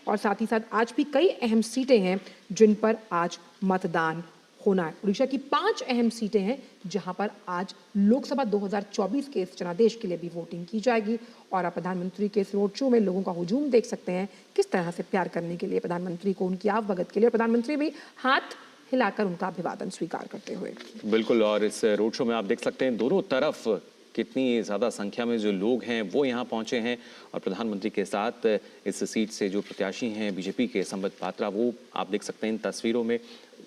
और साथ ही साथ आज भी कई अहम सीटें हैं जिन पर आज मतदान होना है। उड़ीसा की 5 अहम सीटें हैं जहां पर आज लोकसभा 2024 के इस जनादेश के लिए भी वोटिंग की जाएगी। और आप प्रधानमंत्री के इस रोड शो में लोगों का हुजूम देख सकते हैं, किस तरह से प्यार करने के लिए प्रधानमंत्री को, उनकी आवभगत के लिए। प्रधानमंत्री भी हाथ हिलाकर उनका अभिवादन स्वीकार करते हुए। बिल्कुल, और इस रोड शो में आप देख सकते हैं दोनों तरफ कितनी ज़्यादा संख्या में जो लोग हैं वो यहाँ पहुँचे हैं और प्रधानमंत्री के साथ इस सीट से जो प्रत्याशी हैं बीजेपी के संबित पात्रा, वो आप देख सकते हैं इन तस्वीरों में।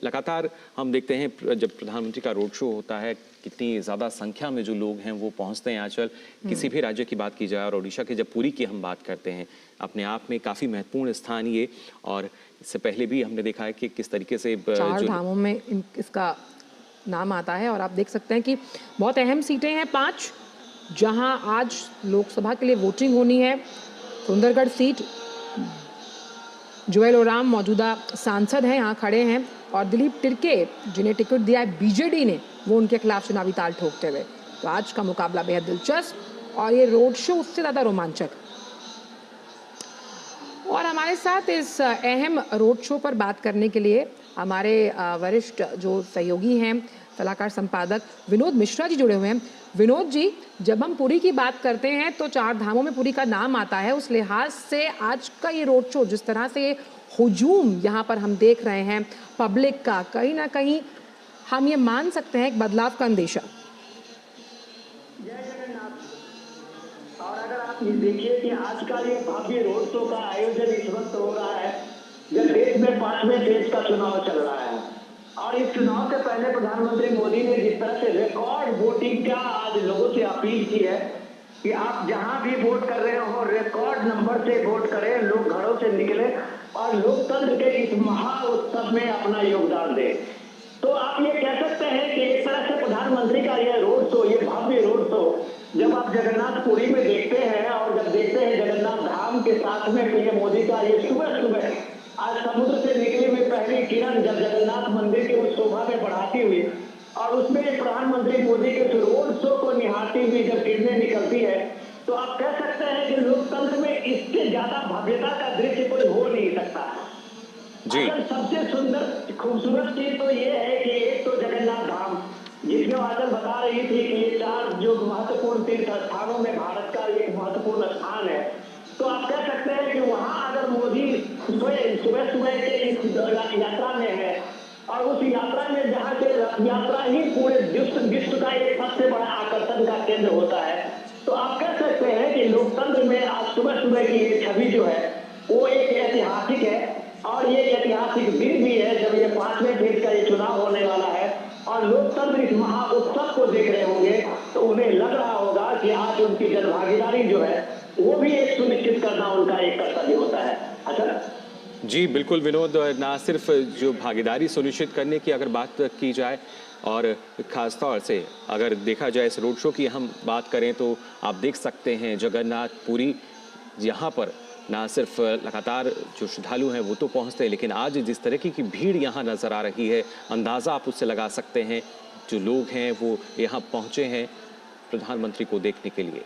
लगातार हम देखते हैं जब प्रधानमंत्री का रोड शो होता है कितनी ज़्यादा संख्या में जो लोग हैं वो पहुंचते हैं। आंचल, किसी भी राज्य की बात की जाए और ओडिशा के जब पुरी की हम बात करते हैं, अपने आप में काफ़ी महत्वपूर्ण स्थान ये, और इससे पहले भी हमने देखा है कि किस तरीके से 4 धामों में इसका नाम आता है। और आप देख सकते हैं कि बहुत अहम सीटें हैं 5, जहां आज लोकसभा के लिए वोटिंग होनी है। सुंदरगढ़ सीट, जुएल ओराम मौजूदा सांसद हैं, यहाँ खड़े हैं, और दिलीप तिर्के जिन्हें टिकट दिया है बीजेडी ने, वो उनके खिलाफ चुनावी ताल ठोकते हुए। तो आज का मुकाबला बेहद दिलचस्प और ये रोड शो उससे ज़्यादा रोमांचक। और हमारे साथ इस अहम रोड शो पर बात करने के लिए हमारे वरिष्ठ जो सहयोगी हैं, सलाहकार संपादक विनोद मिश्रा जी जुड़े हुए हैं। विनोद जी, जब हम पुरी की बात करते हैं तो 4 धामों में पुरी का नाम आता है। उस लिहाज से आज का ये रोड शो, जिस तरह से हुजूम यहाँ पर हम देख रहे हैं पब्लिक का, कहीं ना कहीं हम ये मान सकते हैं एक बदलाव का अंदेशा। और अगर आप ये देखिए कि आज का ये भव्य रोड शो का आयोजन इस वक्त हो रहा है जब देश में 5वें फेज का चुनाव चल रहा है, और इस चुनाव से पहले प्रधानमंत्री मोदी ने जिस तरह से रिकॉर्ड वोटिंग का आज लोगों से अपील की है कि आप जहां भी वोट कर रहे हो रिकॉर्ड नंबर से वोट करें, लोग घरों से निकले और लोकतंत्र के इस महा उत्सव में अपना योगदान दें। तो आप ये कह सकते हैं कि एक तरह से प्रधानमंत्री का यह रोड शो, ये भव्य रोड शो, जब आप जगन्नाथपुरी में देखते हैं और जब देखते हैं जगन्नाथ धाम के साथ में पीएम मोदी का ये सुबह सुबह आज समुद्र से निकली हुई पहली किरण जब जगन्नाथ मंदिर की उस शोभा में बढ़ाती हुई और उसमें प्रधानमंत्री मोदी के रोड शो को निहारती हुई जब किरणें निकलती है, तो आप कह सकते हैं कि लोकतंत्र में इससे ज्यादा भव्यता का दृश्य कोई हो नहीं सकता। अगर सबसे सुंदर खूबसूरत चीज तो ये है कि एक तो जगन्नाथ धाम, जिसमें आजकल बता रही थी कि ये 4 जो महत्वपूर्ण तीर्थ स्थानों में भारत का एक महत्वपूर्ण स्थान है। तो आप कह सकते हैं कि वहां अगर मोदी सुबह सुबह के इस यात्रा में है और उस यात्रा में जहाँ से रथ यात्रा ही पूरे विश्व का एक सबसे बड़ा आकर्षण का केंद्र होता है, तो आप कह सकते हैं कि लोकतंत्र में आज सुबह सुबह की ये छवि जो है वो एक ऐतिहासिक है। और ये ऐतिहासिक दिन भी है जब ये 5वें फेज का ये चुनाव होने वाला है और लोकतंत्र इस महा उत्सव को देख रहे होंगे, तो उन्हें लग रहा होगा कि आज उनकी जनभागीदारी जो है वो भी एक सुनिश्चित करना उनका एक कर्तव्य होता है। अच्छा जी बिल्कुल विनोद, ना सिर्फ जो भागीदारी सुनिश्चित करने की अगर बात की जाए और ख़ासतौर से अगर देखा जाए इस रोड शो की हम बात करें, तो आप देख सकते हैं जगन्नाथपुरी, यहाँ पर ना सिर्फ लगातार जो श्रद्धालु हैं वो तो पहुँचते हैं, लेकिन आज जिस तरीके की भीड़ यहाँ नज़र आ रही है, अंदाज़ा आप उससे लगा सकते हैं जो लोग हैं वो यहाँ पहुँचे हैं प्रधानमंत्री को देखने के लिए।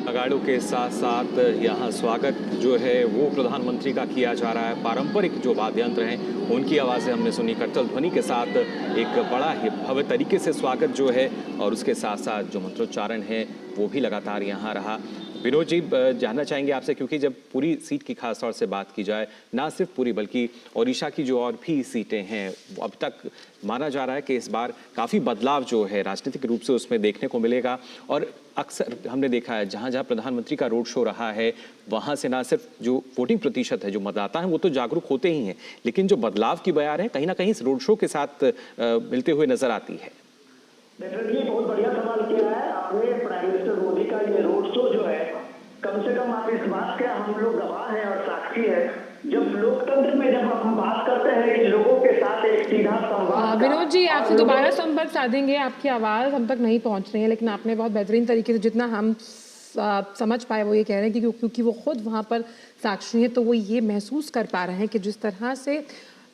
अगाड़ों के साथ साथ यहाँ स्वागत जो है वो प्रधानमंत्री का किया जा रहा है। पारंपरिक जो वाद्य यंत्र हैं उनकी आवाज़ें हमने सुनी, करतल ध्वनि के साथ एक बड़ा ही भव्य तरीके से स्वागत जो है, और उसके साथ साथ जो मंत्रोच्चारण है वो भी लगातार यहाँ रहा। विनोद जी, जानना चाहेंगे आपसे, क्योंकि जब पूरी सीट की खास तौर से बात की जाए, ना सिर्फ पूरी बल्कि ओडिशा की जो और भी सीटें हैं, अब तक माना जा रहा है कि इस बार काफ़ी बदलाव जो है राजनीतिक रूप से उसमें देखने को मिलेगा। और अक्सर हमने देखा है जहाँ जहाँ प्रधानमंत्री का रोड शो रहा है वहाँ से ना सिर्फ जो वोटिंग प्रतिशत है, जो मतदाता हैं वो तो जागरूक होते ही हैं, लेकिन जो बदलाव की बयार है कहीं ना कहीं इस रोड शो के साथ मिलते हुए नजर आती है। डेफिनेटली बहुत बढ़िया सवाल किया है आपने। प्राइम मिनिस्टर मोदी का ये रोड शो जो है, कम से कम आप इस बात के हम लोग गवाह हैं और साक्षी है, जब लोकतंत्र में जब हम बात करते हैं कि लोगों के साथ एक सीधा संवाद। विनोद जी, आपसे दोबारा संपर्क साधेंगे, आपकी आवाज़ हम तक नहीं पहुंच रही है, लेकिन आपने बहुत बेहतरीन तरीके से जितना हम समझ पाए वो ये कह रहे हैं कि क्योंकि वो खुद वहाँ पर साक्षी हैं, तो वो ये महसूस कर पा रहे हैं कि जिस तरह से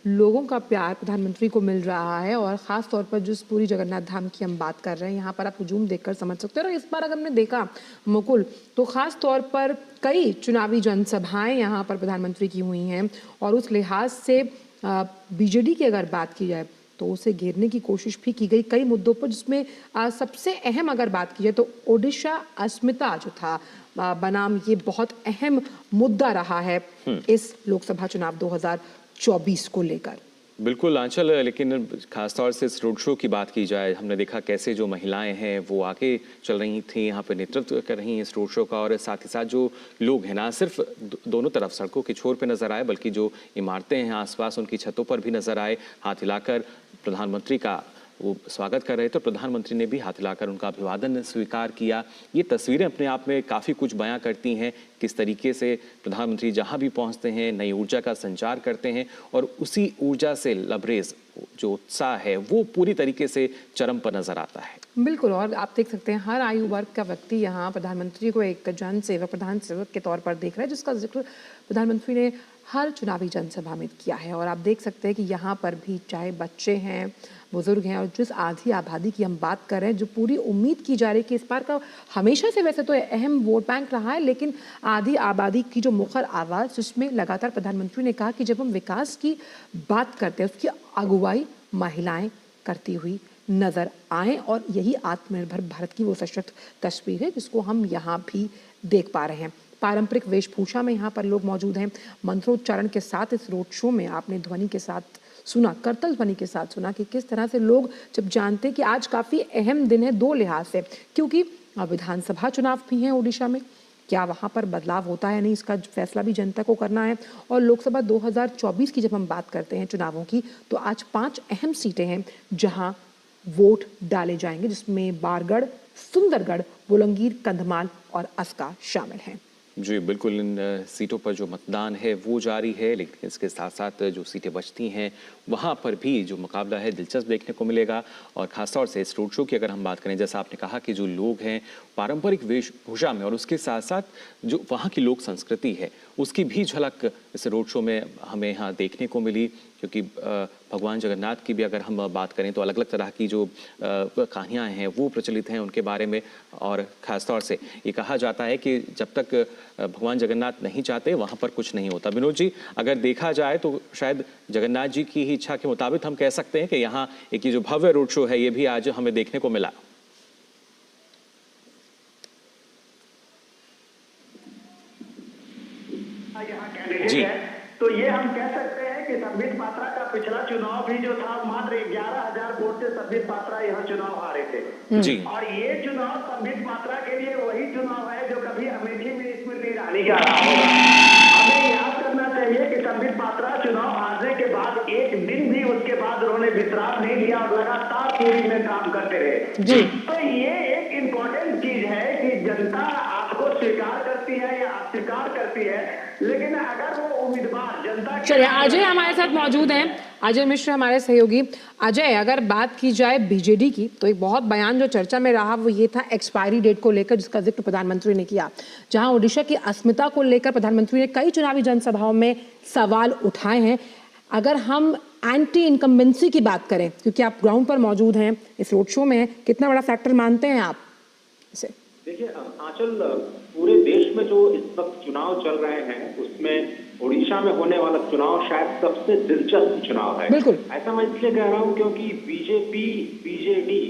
लोगों का प्यार प्रधानमंत्री को मिल रहा है, और ख़ास तौर पर जिस पूरी जगन्नाथ धाम की हम बात कर रहे हैं, यहाँ पर आप हुजूम देखकर समझ सकते हो। और इस बार अगर हमने देखा मुकुल, तो ख़ास तौर पर कई चुनावी जनसभाएं यहाँ पर प्रधानमंत्री की हुई हैं, और उस लिहाज से बीजेडी की अगर बात की जाए तो उसे घेरने की कोशिश भी की गई कई मुद्दों पर, जिसमें सबसे अहम अगर बात की जाए तो ओडिशा अस्मिता जो था बनाम, ये बहुत अहम मुद्दा रहा है इस लोकसभा चुनाव 2024 को लेकर। बिल्कुल आंचल, लेकिन खासतौर से इस रोड शो की बात की जाए, हमने देखा कैसे जो महिलाएं हैं वो आगे चल रही थी, यहाँ पे नेतृत्व कर रही हैं इस रोड शो का, और साथ ही साथ जो लोग हैं ना सिर्फ दोनों तरफ सड़कों के छोर पे नजर आए, बल्कि जो इमारतें हैं आसपास उनकी छतों पर भी नजर आए, हाथ हिलाकर प्रधानमंत्री का वो स्वागत कर रहे थे। प्रधानमंत्री ने भी हाथ हिलाकर उनका अभिवादन स्वीकार किया। ये तस्वीरें अपने आप में काफ़ी कुछ बयां करती हैं, किस तरीके से प्रधानमंत्री जहां भी पहुंचते हैं नई ऊर्जा का संचार करते हैं, और उसी ऊर्जा से लबरेज जो उत्साह है वो पूरी तरीके से चरम पर नजर आता है। बिल्कुल, और आप देख सकते हैं हर आयु वर्ग का व्यक्ति यहाँ प्रधानमंत्री को एक जन सेवक, प्रधान सेवक के तौर पर देख रहा है, जिसका जिक्र प्रधानमंत्री ने हर चुनावी जनसभा में किया है। और आप देख सकते हैं कि यहाँ पर भी चाहे बच्चे हैं, बुजुर्ग हैं, और जिस आधी आबादी की हम बात कर रहे हैं, जो पूरी उम्मीद की जा रही है कि इस बार का हमेशा से वैसे तो अहम वोट बैंक रहा है, लेकिन आधी आबादी की जो मुखर आवाज़, जिसमें लगातार प्रधानमंत्री ने कहा कि जब हम विकास की बात करते हैं उसकी अगुवाई महिलाएं करती हुई नजर आए, और यही आत्मनिर्भर भारत की वो सशक्त तस्वीर है जिसको हम यहाँ भी देख पा रहे हैं। पारंपरिक वेशभूषा में यहाँ पर लोग मौजूद हैं। मंत्रोच्चारण के साथ इस रोड शो में आपने ध्वनि के साथ सुना, करतल ध्वनि के साथ सुना कि किस तरह से लोग जब जानते हैं कि आज काफ़ी अहम दिन है दो लिहाज से, क्योंकि विधानसभा चुनाव भी हैं ओडिशा में, क्या वहाँ पर बदलाव होता है नहीं, इसका फैसला भी जनता को करना है। और लोकसभा 2024 की जब हम बात करते हैं चुनावों की, तो आज 5 अहम सीटें हैं जहाँ वोट डाले जाएंगे, जिसमें बारगढ़, सुंदरगढ़, बोलंगीर, कंधमाल और अस्का शामिल हैं। जी बिल्कुल, इन सीटों पर जो मतदान है वो जारी है, लेकिन इसके साथ साथ जो सीटें बचती हैं वहाँ पर भी जो मुकाबला है दिलचस्प देखने को मिलेगा। और ख़ासतौर से इस रोड शो की अगर हम बात करें, जैसा आपने कहा कि जो लोग हैं पारंपरिक वेशभूषा में, और उसके साथ साथ जो वहाँ की लोक संस्कृति है उसकी भी झलक इस रोड शो में हमें यहाँ देखने को मिली, क्योंकि भगवान जगन्नाथ की भी अगर हम बात करें तो अलग अलग तरह की जो कहानियाँ हैं वो प्रचलित हैं उनके बारे में। और ख़ासतौर से ये कहा जाता है कि जब तक भगवान जगन्नाथ नहीं चाहते वहाँ पर कुछ नहीं होता। विनोद जी, अगर देखा जाए तो शायद जगन्नाथ जी की ही इच्छा के मुताबिक हम कह सकते हैं कि यहाँ एक ये जो भव्य रोड शो है ये भी आज हमें देखने को मिला। जी, तो ये हम कह सकते हैं कि संबित पात्रा का पिछला चुनाव भी जो था मात्र 11,000 वोट से संबित पात्रा यहाँ चुनाव हारे थे जी। और ये चुनाव संबित पात्रा के लिए वही चुनाव है जो कभी अमेठी में स्मृति ईरानी का रहा होगा। हमें याद करना चाहिए कि संबित पात्रा चुनाव हारने के बाद एक दिन भी उसके बाद उन्होंने विश्राम नहीं लिया और लगातार पूरी में काम करते रहे जी। तो ये एक इम्पोर्टेंट चीज है कि जनता आपको स्वीकार करती है या अस्वीकार करती है, लेकिन अगर वो उम्मीदवार जनता। चलिए, अजय हमारे साथ मौजूद हैं, अजय मिश्र हमारे सहयोगी। अजय, अगर बात की जाए बीजेडी की, तो एक बहुत बयान जो चर्चा में रहा वो ये था एक्सपायरी डेट को लेकर, जिसका जिक्र प्रधानमंत्री ने किया, जहां ओडिशा की अस्मिता को लेकर प्रधानमंत्री ने कई चुनावी जनसभाओं में सवाल उठाए हैं। अगर हम एंटी इनकम्बेंसी की बात करें, क्योंकि आप ग्राउंड पर मौजूद हैं, इस रोड शो में, कितना बड़ा फैक्टर मानते हैं आप इसे? देखिए आंचल, पूरे देश में जो इस वक्त चुनाव चल रहे हैं उसमें उड़ीसा में होने वाला चुनाव शायद सबसे दिलचस्प चुनाव है। बिल्कुल। ऐसा मैं इसलिए कह रहा हूं क्योंकि बीजेपी बीजेडी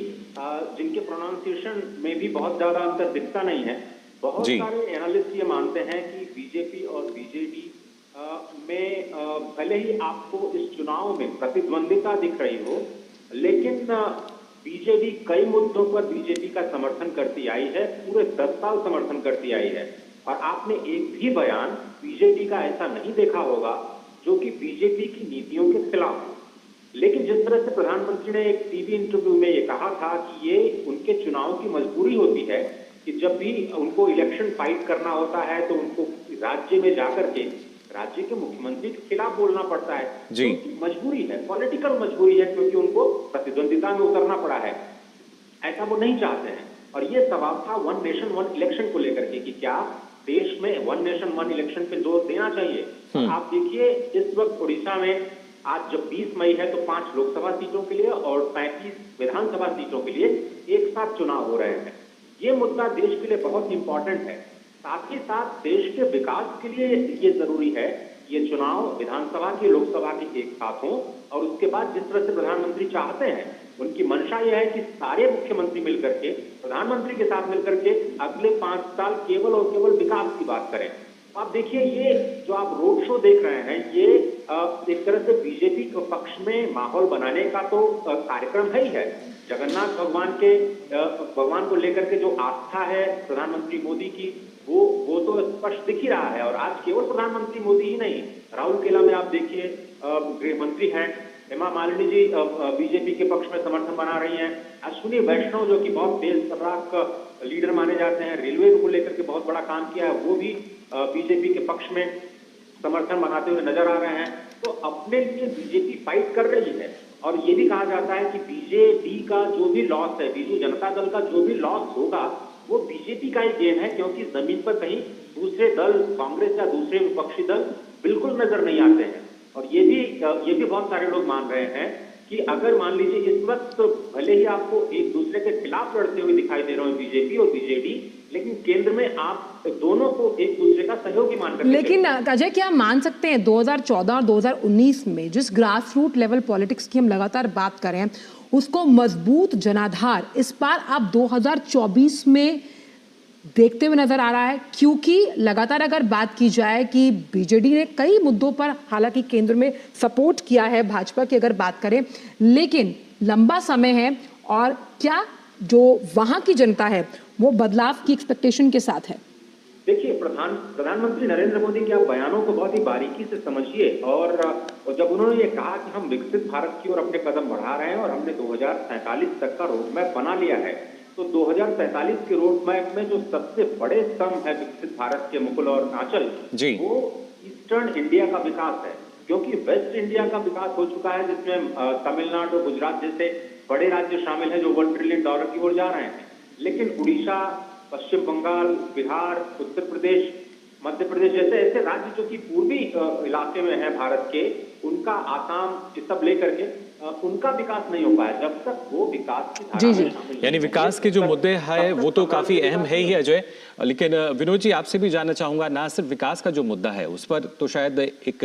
जिनके प्रोनाउंसिएशन में भी बहुत ज्यादा अंतर दिखता नहीं है, बहुत जी। सारे एनालिस्ट ये मानते हैं कि बीजेपी और बीजेडी में भले ही आपको इस चुनाव में प्रतिद्वंदिता दिख रही हो, लेकिन बीजेडी कई मुद्दों पर बीजेपी का समर्थन करती आई है, पूरे 10 साल समर्थन करती आई है। और आपने एक भी बयान बीजेडी का ऐसा नहीं देखा होगा जो कि बीजेपी की नीतियों के खिलाफ हो। लेकिन जिस तरह से प्रधानमंत्री ने एक टीवी इंटरव्यू में ये कहा था कि ये उनके चुनाव की मजबूरी होती है कि जब भी उनको इलेक्शन फाइट करना होता है तो उनको राज्य में जाकर के राज्य के मुख्यमंत्री के खिलाफ बोलना पड़ता है। जी। तो मजबूरी है, पॉलिटिकल मजबूरी है, क्योंकि उनको प्रतिद्वंदिता में उतरना पड़ा है। ऐसा वो नहीं चाहते हैं। और ये सवाल था वन नेशन वन इलेक्शन को लेकर के कि क्या देश में वन नेशन वन इलेक्शन पे जोर देना चाहिए। आप देखिए इस वक्त उड़ीसा में आज जब 20 मई है तो 5 लोकसभा सीटों के लिए और 35 विधानसभा सीटों के लिए एक साथ चुनाव हो रहे हैं। ये मुद्दा देश के लिए बहुत इंपॉर्टेंट है। साथ ही साथ देश के विकास के लिए ये जरूरी है ये चुनाव विधानसभा के लोकसभा के एक साथ हों। और उसके बाद जिस तरह से प्रधानमंत्री चाहते हैं, उनकी मंशा यह है कि सारे मुख्यमंत्री मिलकर के प्रधानमंत्री के साथ मिलकर के अगले 5 साल केवल और केवल विकास की बात करें। आप देखिए ये जो आप रोड शो देख रहे हैं, ये एक तरह से बीजेपी के पक्ष में माहौल बनाने का तो कार्यक्रम है ही है। जगन्नाथ भगवान को लेकर के जो आस्था है प्रधानमंत्री मोदी की, वो तो स्पष्ट दिख ही रहा है। और आज केवल प्रधानमंत्री मोदी ही नहीं, राउरकेला में आप देखिए गृह मंत्री हैं हेमा मालिनी जी बीजेपी के पक्ष में समर्थन बना रही हैं। अश्विनी वैष्णव जो कि बहुत तेज तर्राक लीडर माने जाते हैं, रेलवे को लेकर के बहुत बड़ा काम किया है, वो भी बीजेपी के पक्ष में समर्थन बनाते हुए नजर आ रहे हैं। तो अपने लिए बीजेपी फाइट कर रही है। और ये भी कहा जाता है कि बीजेडी का जो भी लॉस है, बीजू जनता दल का जो भी लॉस होगा वो बीजेपी का ही गेम है, क्योंकि जमीन पर कहीं दूसरे दल कांग्रेस या दूसरे विपक्षी दल बिल्कुल नजर नहीं आते हैं। और ये भी बहुत सारे लोग मान रहे हैं कि अगर मान लीजिए इस वक्त भले ही आपको एक दूसरे के खिलाफ लड़ते हुए दिखाई दे रहे हो बीजेपी और बीजेडी, लेकिन केंद्र में आप दोनों को एक दूसरे का सहयोगी मानकर। लेकिन अजय, क्या मान सकते हैं 2014 और 2019 में जिस ग्रास रूट लेवल पॉलिटिक्स की हम लगातार बात कर रहे हैं, उसको मजबूत जनाधार इस बार आप 2024 में देखते हुए नजर आ रहा है? क्योंकि लगातार अगर बात की जाए कि बीजेडी ने कई मुद्दों पर हालांकि केंद्र में सपोर्ट किया है भाजपा की अगर बात करें, लेकिन लंबा समय है और क्या जो वहां की जनता है वो बदलाव की एक्सपेक्टेशन के साथ है? देखिए प्रधानमंत्री नरेंद्र मोदी के आप बयानों को बहुत ही बारीकी से समझिए। और जब उन्होंने ये कहा कि हम विकसित भारत की ओर अपने कदम बढ़ा रहे हैं और हमने 2047 तक का रोड मैप बना लिया है, तो 2047 के रोड मैप में जो सबसे बड़े स्तंभ है विकसित भारत के मुकुल और आंचल, वो ईस्टर्न इंडिया का विकास है। क्योंकि वेस्ट इंडिया का विकास हो चुका है जिसमें तमिलनाडु और गुजरात जैसे बड़े राज्य शामिल हैं जो $1 ट्रिलियन की ओर जा रहे हैं। लेकिन उड़ीसा, पश्चिम बंगाल, बिहार, उत्तर प्रदेश, मध्य प्रदेश जैसे ऐसे राज्य जो कि पूर्वी इलाके में है भारत के, उनका आसाम ये सब लेकर के उनका विकास नहीं हो पाया जब तक वो विकास की धारा में शामिल नहीं। यानी विकास के जो मुद्दे हैं वो तो काफी अहम है ही अजय, लेकिन विनोद जी आपसे भी जानना चाहूंगा, ना सिर्फ विकास का जो मुद्दा है उस पर तो शायद एक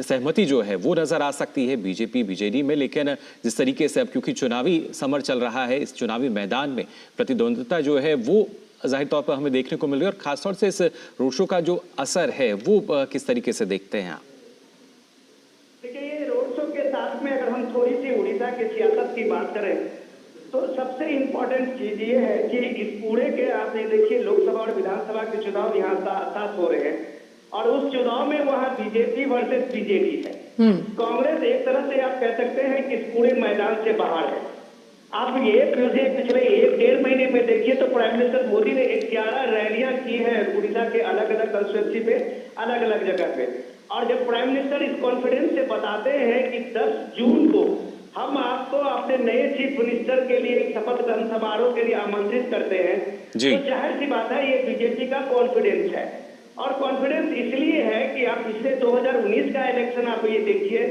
सहमति जो है वो नजर आ सकती है बीजेपी बीजेडी में, लेकिन जिस तरीके से अब क्योंकि चुनावी समर चल रहा है, इस चुनावी मैदान में प्रतिद्वंदिता जो है वो जाहिर तौर पर हमें देखने को मिल रही है, और खासतौर से इस रोड शो का जो असर है वो किस तरीके से देखते हैं आप? देखिए ये रोड शो के साथ में अगर हम थोड़ी सी उड़ीसा की सियासत की बात करें तो सबसे इम्पोर्टेंट चीज ये है कि इस पूरे के आप देखिए लोकसभा और विधानसभा के चुनाव यहाँ साथ हो रहे हैं और उस चुनाव में वहाँ बीजेपी वर्सेस बीजेडी है। कांग्रेस एक तरह से आप कह सकते हैं कि इस पूरे मैदान से बाहर है। आप ये पिछले 1-1.5 महीने में देखिए तो प्राइम मिनिस्टर मोदी ने 11 रैलियां की हैं उड़ीसा के अलग अलग कंस्टिट्यूंसी पे, अलग अलग जगह पे। और जब प्राइम मिनिस्टर इस कॉन्फिडेंस से बताते हैं कि 10 जून को हम आपको अपने नए चीफ मिनिस्टर के लिए शपथ ग्रहण समारोह के लिए आमंत्रित करते हैं, तो जाहिर सी बात है ये बीजेपी का कॉन्फिडेंस है। और कॉन्फिडेंस इसलिए है कि आप पिछले 2019 का इलेक्शन आप ये देखिए,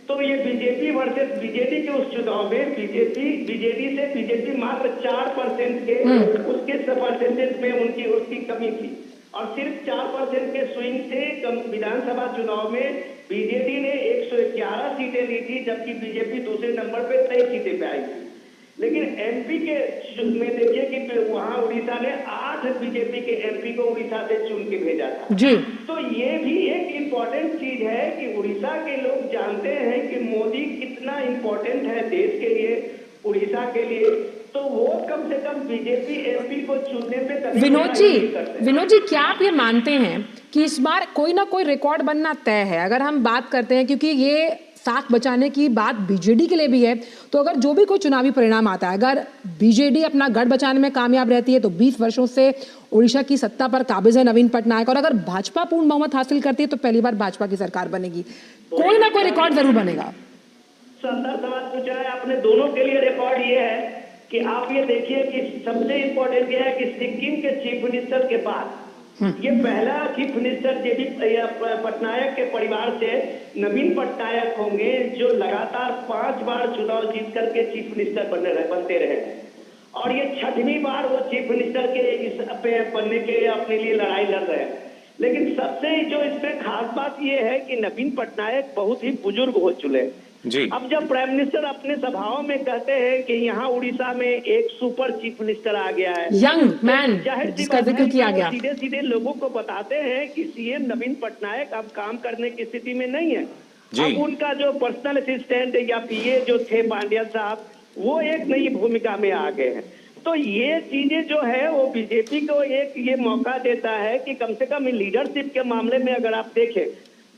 तो ये बीजेपी वर्सेस बीजेडी के उस चुनाव में बीजेडी से बीजेपी मात्र 4% के उसके परसेंटेज में उसकी कमी थी और सिर्फ 4% के स्विंग से विधानसभा चुनाव में बीजेडी ने 111 सीटें ली थी, जबकि बीजेपी दूसरे नंबर पे 23 सीटें पे आई थी। लेकिन एमपी के में देखिए कि वहां उड़ीसा ने 8 बीजेपी के एमपी को उड़ीसा से चुन के भेजा था जी। तो ये भी एक इम्पोर्टेंट चीज है कि उड़ीसा के लोग जानते हैं कि मोदी कितना इम्पोर्टेंट है देश के लिए, उड़ीसा के लिए, तो वो कम से कम बीजेपी एमपी को चुनने पे कभी विनोद जी क्या आप ये मानते हैं कि इस बार कोई ना कोई रिकॉर्ड बनना तय है? अगर हम बात करते हैं, क्योंकि ये साख बचाने की बात बीजेडी के लिए भी है, तो अगर जो भी कोई चुनावी परिणाम आता है, अगर बीजेडी अपना गढ़ बचाने में कामयाब रहती है तो 20 वर्षों से उड़ीसा की सत्ता पर काबिज है नवीन पटनायक, और अगर भाजपा पूर्ण बहुमत हासिल करती है तो पहली बार भाजपा की सरकार बनेगी। कोई ना कोई रिकॉर्ड जरूर बनेगा। शानदार सवाल पूछा है आपने। दोनों के लिए रिकॉर्ड ये है कि आप ये देखिए कि सबसे इम्पोर्टेंट यह है कि सिक्किम के चीफ मिनिस्टर के बाद ये पहला चीफ मिनिस्टर जेडी पटनायक के परिवार से नवीन पटनायक होंगे जो लगातार 5 बार चुनाव जीत करके चीफ मिनिस्टर बनते रहे और ये 6वीं बार वो चीफ मिनिस्टर के इस बनने के अपने लिए लड़ाई लड़ रहे हैं। लेकिन सबसे जो इसमें खास बात ये है कि नवीन पटनायक बहुत ही बुजुर्ग हो चुके हैं जी। अब जब प्राइम मिनिस्टर अपने सभाओं में कहते हैं कि यहाँ उड़ीसा में एक सुपर चीफ मिनिस्टर आ गया है, यंग मैन जिसका जिक्र किया गया, सीधे सीधे लोगों को बताते हैं कि सीएम नवीन पटनायक अब काम करने की स्थिति में नहीं है। अब उनका जो पर्सनल असिस्टेंट या पीए जो थे पांड्या साहब, वो एक नई भूमिका में आ गए हैं। तो ये चीजें जो है वो बीजेपी को एक ये मौका देता है कि कम से कम लीडरशिप के मामले में अगर आप देखें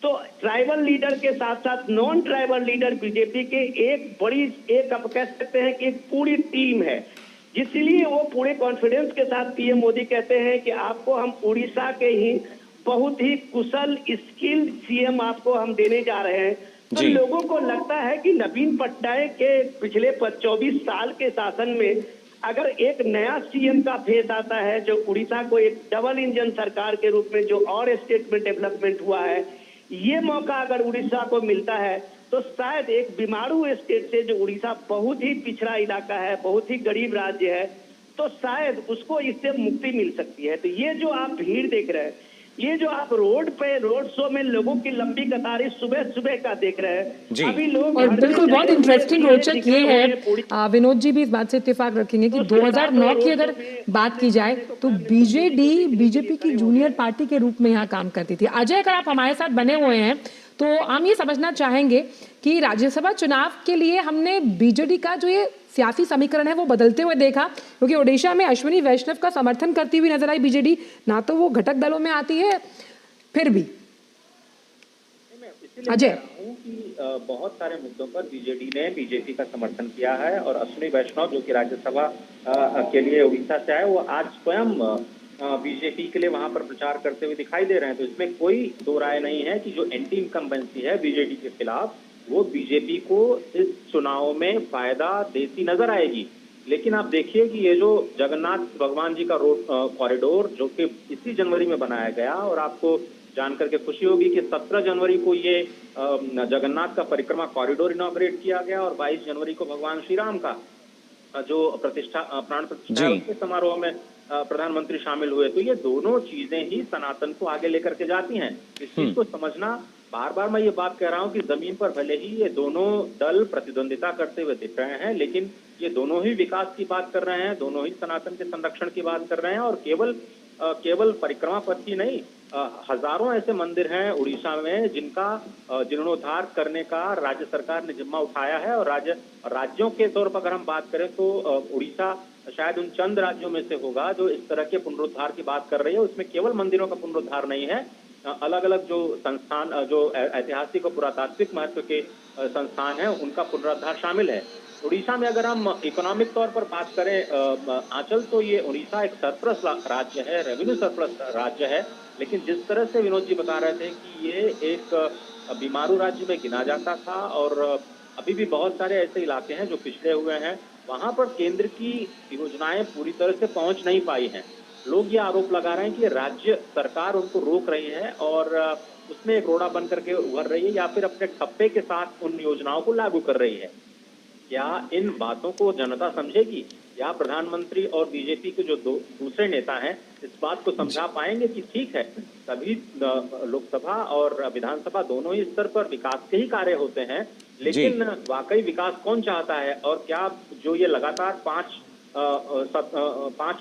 तो ट्राइबल लीडर के साथ साथ नॉन ट्राइबल लीडर बीजेपी के एक आप कह सकते हैं कि एक पूरी टीम है, जिसलिए वो पूरे कॉन्फिडेंस के साथ पीएम मोदी कहते हैं कि आपको हम उड़ीसा के ही बहुत ही कुशल स्किल्ड सीएम आपको हम देने जा रहे हैं। तो लोगों को लगता है कि नवीन पटनायक के पिछले 24 साल के शासन में अगर एक नया सीएम का फेस आता है जो उड़ीसा को एक डबल इंजन सरकार के रूप में जो और स्टेट में डेवलपमेंट हुआ है, ये मौका अगर उड़ीसा को मिलता है तो शायद एक बीमारू स्टेट से जो उड़ीसा बहुत ही पिछड़ा इलाका है, बहुत ही गरीब राज्य है, तो शायद उसको इससे मुक्ति मिल सकती है। तो ये जो आप भीड़ देख रहे हैं, ये जो आप रोड शो में लोगों की लंबी कतारें सुबह सुबह का देख रहे हैं, अभी लोग और बिल्कुल बहुत इंटरेस्टिंग रोचक ये है, विनोद जी भी इस बात से इत्तेफाक रखेंगे कि 2009 की अगर बात की जाए तो बीजेपी की जूनियर पार्टी के रूप में यहाँ काम करती थी। अजय, अगर आप हमारे साथ बने हुए हैं तो हम ये समझना चाहेंगे कि राज्यसभा चुनाव के लिए हमने बीजेडी का जो ये सियासी समीकरण है वो बदलते हुए देखा, क्योंकि ओडिशा में अश्विनी वैष्णव का समर्थन करती हुई नजर आई बीजेडी, ना तो वो घटक दलों में आती है फिर भी। अजय, बहुत सारे मुद्दों पर बीजेडी ने बीजेपी का समर्थन किया है और अश्विनी वैष्णव जो कि राज्यसभा के लिए उड़ीसा से आए, वो आज स्वयं बीजेपी के लिए वहां पर प्रचार करते हुए दिखाई दे रहे हैं। तो इसमें कोई दो राय नहीं है कि जो एंटी इनकम्बेंसी है बीजेडी के खिलाफ, वो बीजेपी को इस चुनाव में फायदा देती नजर आएगी। लेकिन आप देखिए कि ये जो जगन्नाथ भगवान जी का रोड कॉरिडोर जो कि इसी जनवरी में बनाया गया, और आपको जानकर के खुशी होगी कि 17 जनवरी को ये जगन्नाथ का परिक्रमा कॉरिडोर इनॉग्रेट किया गया और 22 जनवरी को भगवान श्री राम का जो प्राण प्रतिष्ठा के समारोह में प्रधानमंत्री शामिल हुए। तो ये दोनों चीजें ही सनातन को आगे लेकर के जाती हैं। इस चीज को समझना, बार बार मैं ये बात कह रहा हूँ कि जमीन पर भले ही ये दोनों दल प्रतिद्वंदिता करते हुए दिख रहे हैं, लेकिन ये दोनों ही विकास की बात कर रहे हैं, दोनों ही सनातन के संरक्षण की बात कर रहे हैं। और केवल परिक्रमा पथ ही नहीं, हजारों ऐसे मंदिर हैं उड़ीसा में जिनका जीर्णोद्धार करने का राज्य सरकार ने जिम्मा उठाया है। और राज्यों के तौर पर अगर हम बात करें तो उड़ीसा शायद उन चंद राज्यों में से होगा जो इस तरह के पुनरुद्धार की बात कर रही है। उसमें केवल मंदिरों का पुनरुद्धार नहीं है, अलग अलग जो संस्थान, जो ऐतिहासिक और पुरातात्विक महत्व के संस्थान हैं, उनका पुनरुद्धार शामिल है। उड़ीसा में अगर हम इकोनॉमिक तौर पर बात करें आंचल, तो ये उड़ीसा एक सरप्लस राज्य है, रेवेन्यू सरप्लस राज्य है। लेकिन जिस तरह से विनोद जी बता रहे थे कि ये एक बीमारू राज्य में गिना जाता था और अभी भी बहुत सारे ऐसे इलाके हैं जो पिछड़े हुए हैं, वहां पर केंद्र की योजनाएं पूरी तरह से पहुंच नहीं पाई हैं। लोग ये आरोप लगा रहे हैं कि राज्य सरकार उनको रोक रही है और उसमें एक रोड़ा बन करके उभर रही है या फिर अपने ठप्पे के साथ उन योजनाओं को लागू कर रही है? क्या इन बातों को जनता समझेगी? या प्रधानमंत्री और बीजेपी के जो दूसरे नेता हैं इस बात को समझा पाएंगे कि ठीक है, सभी लोकसभा और विधानसभा दोनों ही स्तर पर विकास के ही कार्य होते हैं, लेकिन वाकई विकास कौन चाहता है? और क्या जो ये लगातार 5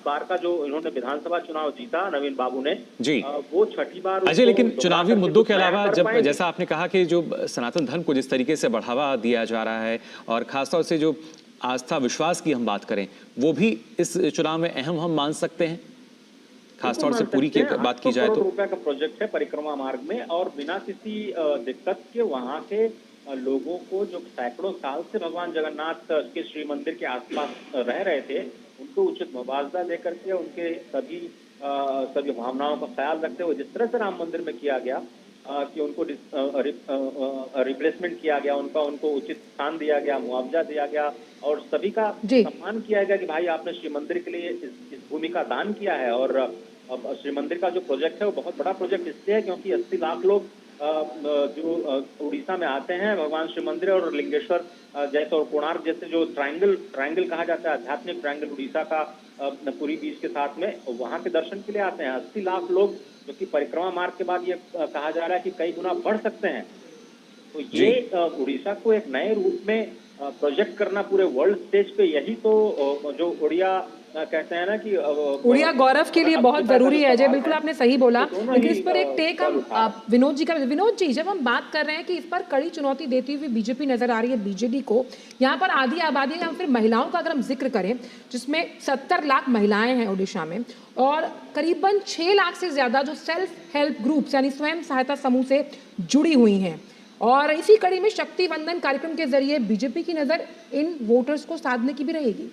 बार का जो इन्होंने विधानसभा चुनाव जीता नवीन बाबू ने, जी वो छठी बार अजय, लेकिन चुनावी मुद्दों के नया अलावा कर जब पाएंगे? जैसा आपने कहा कि जो सनातन धर्म को जिस तरीके से बढ़ावा दिया जा रहा है और खासतौर से जो आस्था विश्वास की हम बात करें, वो भी इस चुनाव में अहम हम मान सकते हैं, खासतौर से पुरी की बात की जाए तो। ₹800 करोड़ का प्रोजेक्ट है परिक्रमा मार्ग में, और बिना किसी दिक्कत के वहां के लोगों को जो सैकड़ों साल से भगवान जगन्नाथ के श्री मंदिर के आसपास रह रहे थे, उनको उचित मुआवजा देकर के उनके सभी भावनाओं का ख्याल रखते हुए जिस तरह से राम मंदिर में किया गया कि उनको रिप्लेसमेंट किया गया, उनको उचित स्थान दिया गया, मुआवजा दिया गया और सभी का सम्मान किया गया कि भाई आपने श्री मंदिर के लिए इस भूमि का दान किया है। और अब श्री मंदिर का जो प्रोजेक्ट है वो बहुत बड़ा प्रोजेक्ट इसलिए है क्योंकि 80 लाख लोग जो उड़ीसा में आते हैं भगवान श्री मंदिर और लिंगेश्वर जैसे और कोणार्क जैसे जो ट्रायंगल कहा जाता है, आध्यात्मिक ट्रायंगल उड़ीसा का पुरी बीच के साथ में, वहां के दर्शन के लिए आते हैं 80 लाख लोग, जो कि परिक्रमा मार्ग के बाद ये कहा जा रहा है कि कई गुना बढ़ सकते हैं। तो ये उड़ीसा को एक नए रूप में प्रोजेक्ट करना पूरे वर्ल्ड स्टेज पे, यही तो जो उड़िया कहते हैं ना कि उड़िया गौरव के लिए बहुत जरूरी है। अजय, बिल्कुल आपने सही बोला, लेकिन इस पर एक टेक हम विनोद जी का। विनोद जी, जब हम बात कर रहे हैं कि इस पर कड़ी चुनौती देती हुई बीजेपी नजर आ रही है बीजेडी को, यहाँ पर आधी आबादी या फिर महिलाओं का अगर हम जिक्र करें, जिसमें 70 लाख महिलाएं हैं उड़ीसा में और करीबन 6 लाख से ज्यादा जो सेल्फ हेल्प ग्रुप्स यानी स्वयं सहायता समूह से जुड़ी हुई हैं, और इसी कड़ी में शक्ति वंदन कार्यक्रम के जरिए बीजेपी की नजर इन वोटर्स को साधने की भी रहेगी।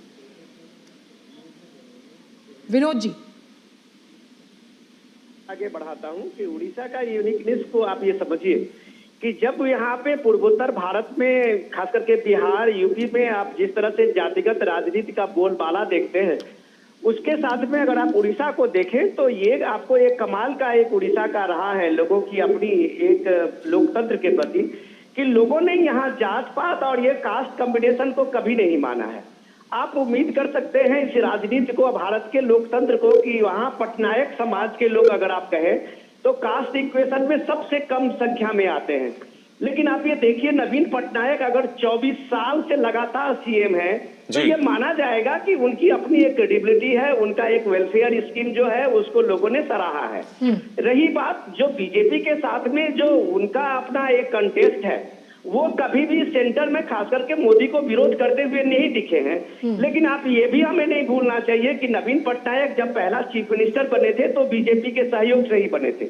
विनोद जी, आगे बढ़ाता हूं कि उड़ीसा का यूनिकनेस को आप ये समझिए कि जब यहाँ पे पूर्वोत्तर भारत में खास करके बिहार यूपी में आप जिस तरह से जातिगत राजनीति का बोलबाला देखते हैं, उसके साथ में अगर आप उड़ीसा को देखें तो ये आपको एक कमाल का एक उड़ीसा का रहा है लोगों की अपनी एक लोकतंत्र के प्रति, कि लोगों ने यहाँ जात पात और ये कास्ट कॉम्बिनेशन को कभी नहीं माना है। आप उम्मीद कर सकते हैं इस राजनीति को, भारत के लोकतंत्र को, कि वहाँ पटनायक समाज के लोग अगर आप कहें तो कास्ट इक्वेशन में सबसे कम संख्या में आते हैं। लेकिन आप ये देखिए, नवीन पटनायक अगर 24 साल से लगातार सीएम है तो ये माना जाएगा कि उनकी अपनी एक क्रेडिबिलिटी है, उनका एक वेलफेयर स्कीम जो है उसको लोगों ने सराहा है। रही बात जो बीजेपी के साथ में जो उनका अपना एक कंटेस्ट है, वो कभी भी सेंटर में खास करके मोदी को विरोध करते हुए नहीं दिखे हैं। लेकिन आप ये भी हमें नहीं भूलना चाहिए कि नवीन पटनायक जब पहला चीफ मिनिस्टर बने थे तो बीजेपी के सहयोग से ही बने थे।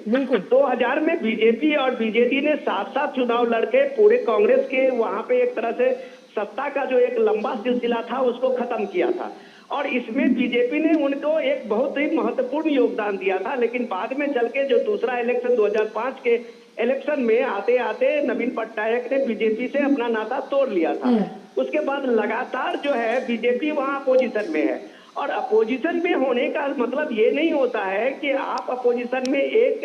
2000 में बीजेपी और बीजेडी ने साथ साथ चुनाव लड़के पूरे कांग्रेस के वहां पे एक तरह से सत्ता का जो एक लंबा सिलसिला था उसको खत्म किया था, और इसमें बीजेपी ने उनको एक बहुत ही महत्वपूर्ण योगदान दिया था। लेकिन बाद में चल के जो दूसरा इलेक्शन 2005 के इलेक्शन में आते आते नवीन पटनायक ने बीजेपी से अपना नाता तोड़ लिया था। उसके बाद लगातार जो है बीजेपी वहां अपोजिशन में है, और अपोजिशन में होने का मतलब ये नहीं होता है कि आप अपोजिशन में एक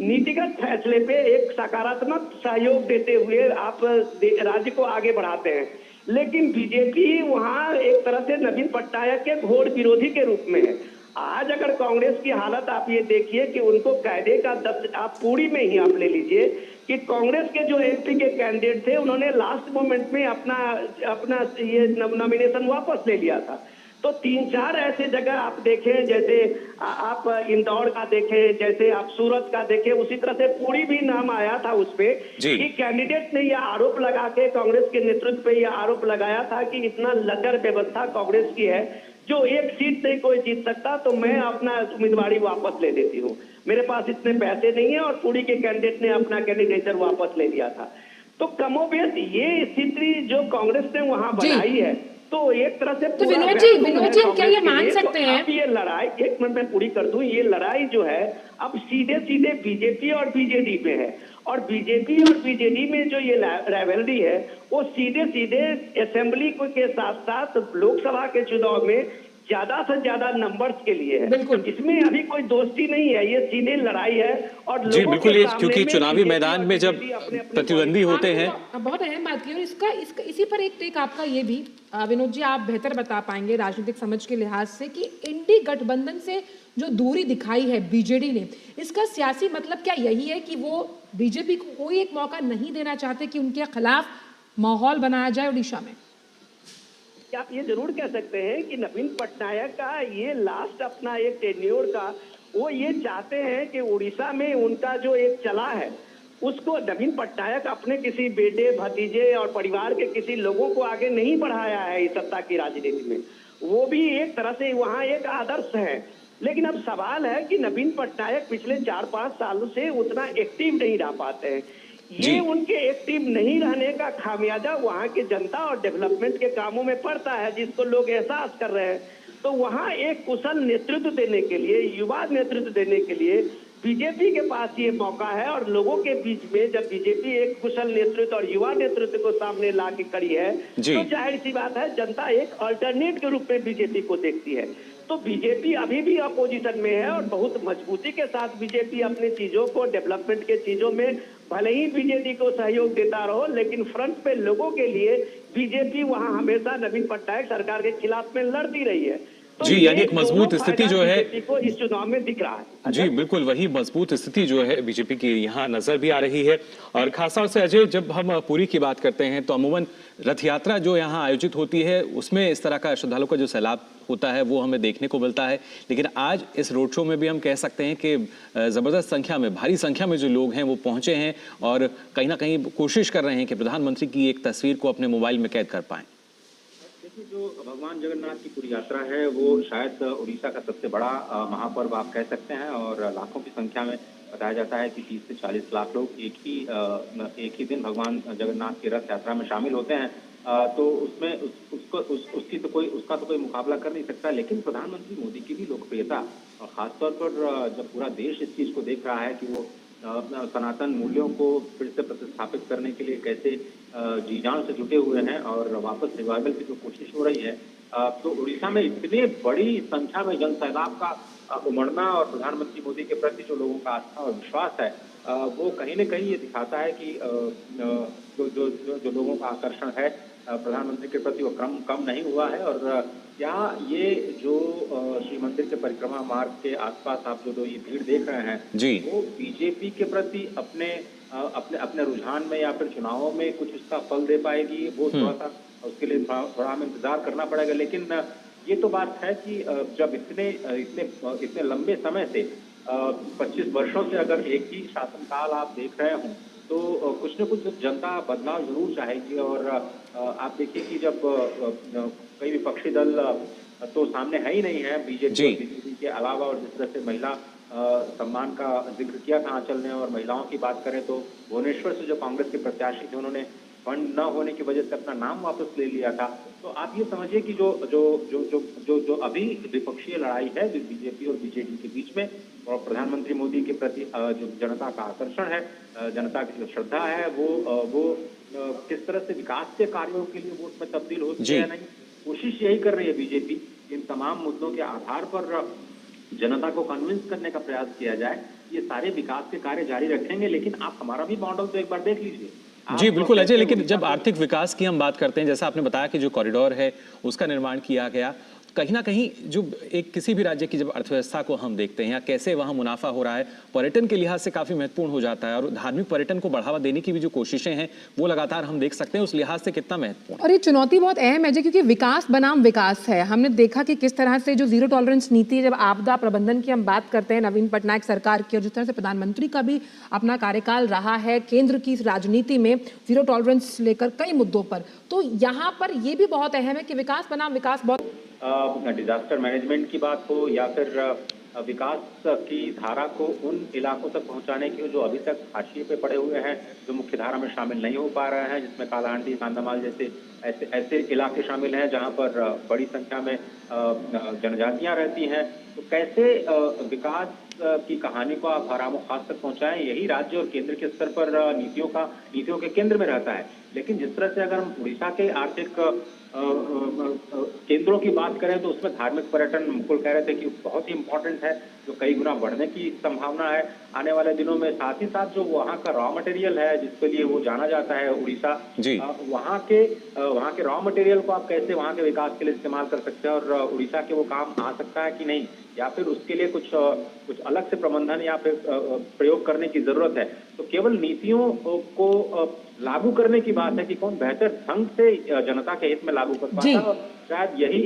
नीतिगत फैसले पे एक सकारात्मक सहयोग देते हुए आप राज्य को आगे बढ़ाते हैं। लेकिन बीजेपी वहां एक तरह से नवीन पटनायक के घोर विरोधी के रूप में है। आज अगर कांग्रेस की हालत आप ये देखिए कि उनको कायदे का आप पूरी में ही आप ले लीजिए कि कांग्रेस के जो एमपी के कैंडिडेट थे उन्होंने लास्ट मोमेंट में अपना ये नॉमिनेशन वापस ले लिया था। तो 3-4 ऐसे जगह आप देखें, जैसे आप इंदौर का देखें, जैसे आप सूरत का देखें, उसी तरह से पूरी भी नाम आया था उसपे कि कैंडिडेट ने यह आरोप लगा के कांग्रेस के नेतृत्व पे यह आरोप लगाया था कि इतना लचर व्यवस्था कांग्रेस की है, जो एक सीट नहीं कोई जीत सकता, तो मैं अपना उम्मीदवारी वापस ले देती हूँ, मेरे पास इतने पैसे नहीं है, और पूरी के कैंडिडेट ने अपना कैंडिडेचर वापस ले लिया था। तो कमोबेश ये स्थिति जो कांग्रेस ने वहां बनाई है, तो एक तरह से तो विनोद जी क्या ये मान सकते हैं? अब ये लड़ाई, एक मिनट में पूरी कर दूं, ये लड़ाई जो है अब सीधे सीधे बीजेपी और बीजेडी पे है, और बीजेपी और बीजेडी में जो ये राइवलरी है वो सीधे सीधे असेंबली के साथ साथ लोकसभा के चुनाव में ज्यादा से ज्यादा नंबर्स के लिए है। बिल्कुल। इसमें अभी कोई दोस्ती नहीं है, ये सीधे लड़ाई है। और जी लोगों बिल्कुल, के ये सामने क्योंकि में चुनावी बीजेपी मैदान और में जब बीजेपी अपने प्रतिद्वंदी होते हैं। आपने बहुत अहम बात की और इसका इसी पर एक टेक आपका ये भी विनोद जी आप बेहतर बता पाएंगे राजनीतिक समझ के लिहाज से कि इंडी गठबंधन से जो दूरी दिखाई है बीजेडी ने, इसका सियासी मतलब क्या यही है कि वो बीजेपी को कोई एक मौका नहीं देना चाहते कि उनके खिलाफ माहौल बनाया जाए उड़ीसा में? क्या आप ये जरूर कह सकते हैं कि नवीन पटनायक का ये लास्ट अपना एक टेन्योर का वो ये चाहते हैं कि उड़ीसा में उनका जो एक चला है उसको नवीन पटनायक अपने किसी बेटे भतीजे और परिवार के किसी लोगों को आगे नहीं बढ़ाया है इस सत्ता की राजनीति में। वो भी एक तरह से वहाँ एक आदर्श है। लेकिन अब सवाल है कि नवीन पटनायक पिछले 4-5 सालों से उतना एक्टिव नहीं रह पाते हैं। ये उनके एक्टिव नहीं रहने का खामियाजा वहाँ की जनता और डेवलपमेंट के कामों में पड़ता है, जिसको लोग एहसास कर रहे हैं। तो वहाँ एक कुशल नेतृत्व देने के लिए, युवा नेतृत्व देने के लिए बीजेपी के पास ये मौका है। और लोगों के बीच में जब बीजेपी एक कुशल नेतृत्व और युवा नेतृत्व को सामने ला के खड़ी है तो जाहिर सी बात है जनता एक अल्टरनेट के रूप में बीजेपी को देखती है। तो बीजेपी अभी भी अपोजिशन में है और बहुत मजबूती के साथ बीजेपी अपनी चीजों को, डेवलपमेंट के चीजों में भले ही बीजेपी को सहयोग देता रहो, लेकिन फ्रंट पे लोगों के लिए बीजेपी वहां हमेशा नवीन पटनायक सरकार के खिलाफ में लड़ती रही है। तो जी, यानी एक मजबूत स्थिति जो है बीजेपी को इस चुनाव में दिख रहा है। जी बिल्कुल, वही मजबूत स्थिति जो है बीजेपी की यहाँ नजर भी आ रही है। और खासतौर से अजय, जब हम पुरी की बात करते हैं तो अमूमन रथ यात्रा जो यहाँ आयोजित होती है उसमें इस तरह का श्रद्धालुओं का जो सैलाब होता है वो हमें देखने को मिलता है। लेकिन आज इस रोड शो में भी हम कह सकते हैं कि जबरदस्त संख्या में, भारी संख्या में जो लोग हैं वो पहुंचे हैं और कहीं ना कहीं कोशिश कर रहे हैं कि प्रधानमंत्री की एक तस्वीर को अपने मोबाइल में कैद कर पाएं। देखिए, जो भगवान जगन्नाथ की पूरी यात्रा है वो शायद उड़ीसा का सबसे बड़ा महापर्व आप कह सकते हैं। और लाखों की संख्या में बताया जाता है कि 30 से 40 लाख लोग एक ही दिन भगवान जगन्नाथ की रथ यात्रा में शामिल होते हैं। तो उसमें उसका तो कोई मुकाबला कर नहीं सकता। लेकिन प्रधानमंत्री मोदी की भी लोकप्रियता, और खासतौर पर जब पूरा देश इस चीज को देख रहा है कि वो सनातन मूल्यों को फिर से प्रतिस्थापित करने के लिए कैसे जी जान से जुटे हुए हैं और वापस रिवाइवल की जो कोशिश हो रही है, तो उड़ीसा में इतनी बड़ी संख्या में जन सैलाब का उमड़ना और प्रधानमंत्री मोदी के प्रति जो लोगों का आस्था और विश्वास है, वो कहीं न कहीं ये दिखाता है कि जो लोगों का आकर्षण है प्रधानमंत्री के प्रति वो कम नहीं हुआ है। और क्या ये जो श्री मंदिर के परिक्रमा मार्ग के आसपास आप जो ये भीड़ देख रहे हैं जी, वो बीजेपी के प्रति अपने रुझान में या फिर चुनावों में कुछ उसका फल दे पाएगी, वो थोड़ा सा उसके लिए थोड़ा हमें इंतजार करना पड़ेगा। लेकिन ये तो बात है कि जब इतने लंबे समय से 25 वर्षों से अगर एक ही शासनकाल आप देख रहे हों तो कुछ न कुछ जनता बदलाव जरूर चाहेगी। और आप देखिए कि जब कई विपक्षी दल तो सामने है ही नहीं है बीजेपी के अलावा, और जिस तरह से महिला सम्मान का जिक्र किया था आंचल ने, और महिलाओं की बात करें तो भुवनेश्वर से जो कांग्रेस के प्रत्याशी थे उन्होंने फंड न होने की वजह से अपना नाम वापस ले लिया था। तो आप ये समझिए कि जो अभी विपक्षीय लड़ाई है जो बीजेपी और बीजेडी के बीच में, और प्रधानमंत्री मोदी के प्रति जो जनता का आकर्षण है, जनता की जो श्रद्धा है, वो किस तरह से विकास के कार्यों के लिए वोट में तब्दील होती है नहीं, कोशिश यही कर रही है बीजेपी। इन तमाम मुद्दों के आधार पर जनता को कन्विंस करने का प्रयास किया जाए। ये सारे विकास के कार्य जारी रखेंगे। लेकिन आप हमारा भी मॉडल तो एक बार देख लीजिए। जी बिल्कुल अजय, लेकिन जब आर्थिक विकास की हम बात करते हैं, जैसा आपने बताया कि जो कॉरिडोर है उसका निर्माण किया गया, कहीं ना कहीं जो एक किसी भी राज्य की जब अर्थव्यवस्था को हम देखते हैं या कैसे वहाँ मुनाफा हो रहा है, पर्यटन के लिहाज से काफ़ी महत्वपूर्ण हो जाता है। और धार्मिक पर्यटन को बढ़ावा देने की भी जो कोशिशें हैं वो लगातार हम देख सकते हैं, उस लिहाज से कितना महत्वपूर्ण। और ये चुनौती बहुत अहम है जी, क्योंकि विकास बनाम विकास है। हमने देखा कि किस तरह से जो जीरो टॉलरेंस नीति, जब आपदा प्रबंधन की हम बात करते हैं नवीन पटनायक सरकार की, और जिस तरह से प्रधानमंत्री का भी अपना कार्यकाल रहा है केंद्र की राजनीति में जीरो टॉलरेंस लेकर कई मुद्दों पर, तो यहाँ पर ये भी बहुत अहम है कि विकास बनाम विकास बहुत डिजास्टर मैनेजमेंट की बात हो या फिर विकास की धारा को उन इलाकों तक पहुंचाने की जो अभी तक हाशिए पे पड़े हुए हैं, जो मुख्य धारा में शामिल नहीं हो पा रहे हैं, जिसमें कालाहांडी, कांधमाल जैसे ऐसे इलाके शामिल हैं जहां पर बड़ी संख्या में जनजातियां रहती हैं। तो कैसे विकास की कहानी को आप हरामुखास तक पहुंचाएं, यही राज्य और केंद्र के स्तर पर नीतियों के केंद्र में रहता है। लेकिन जिस तरह से अगर हम उड़ीसा के आर्थिक केंद्रों की बात करें तो उसमें धार्मिक पर्यटन मुकुल कह रहे थे कि बहुत ही इंपॉर्टेंट है, जो कई गुना बढ़ने की संभावना है आने वाले दिनों में। साथ ही साथ जो वहाँ का रॉ मटेरियल है जिसके लिए वो जाना जाता है उड़ीसा, जी। वहाँ के रॉ मटेरियल को आप कैसे वहाँ के विकास के लिए इस्तेमाल कर सकते हैं, और उड़ीसा के वो काम आ सकता है कि नहीं, या फिर उसके लिए कुछ अलग से प्रबंधन या फिर प्रयोग करने की जरूरत है। तो केवल नीतियों को लागू करने की बात है कि कौन बेहतर ढंग से जनता के हित में लागू कर पाता है, और शायद यही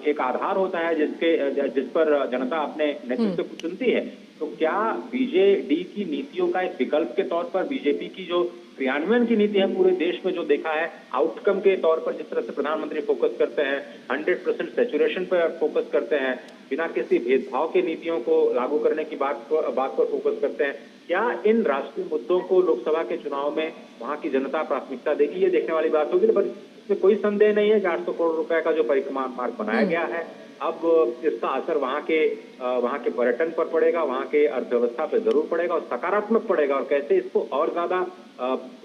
एक आधार होता है जिस पर जनता अपने नेतृत्व को चुनती है। तो क्या बीजेडी की नीतियों का एक विकल्प के तौर पर बीजेपी की जो क्रियान्वयन की नीति है पूरे देश में जो देखा है, आउटकम के तौर पर जिस तरह से प्रधानमंत्री फोकस करते हैं, 100% सैचुरेशन पर फोकस करते हैं, बिना किसी भेदभाव के नीतियों को लागू करने की बात पर फोकस करते हैं, क्या इन राष्ट्रीय मुद्दों को लोकसभा के चुनाव में वहां की जनता प्राथमिकता देगी, ये देखने वाली बात होगी। पर इसमें कोई संदेह नहीं है कि 800 करोड़ रुपए का जो परिक्रमा मार्ग बनाया गया है, अब इसका असर वहां के पर्यटन पर पड़ेगा, वहां के अर्थव्यवस्था पे जरूर पड़ेगा और सकारात्मक पड़ेगा। और कैसे इसको और ज्यादा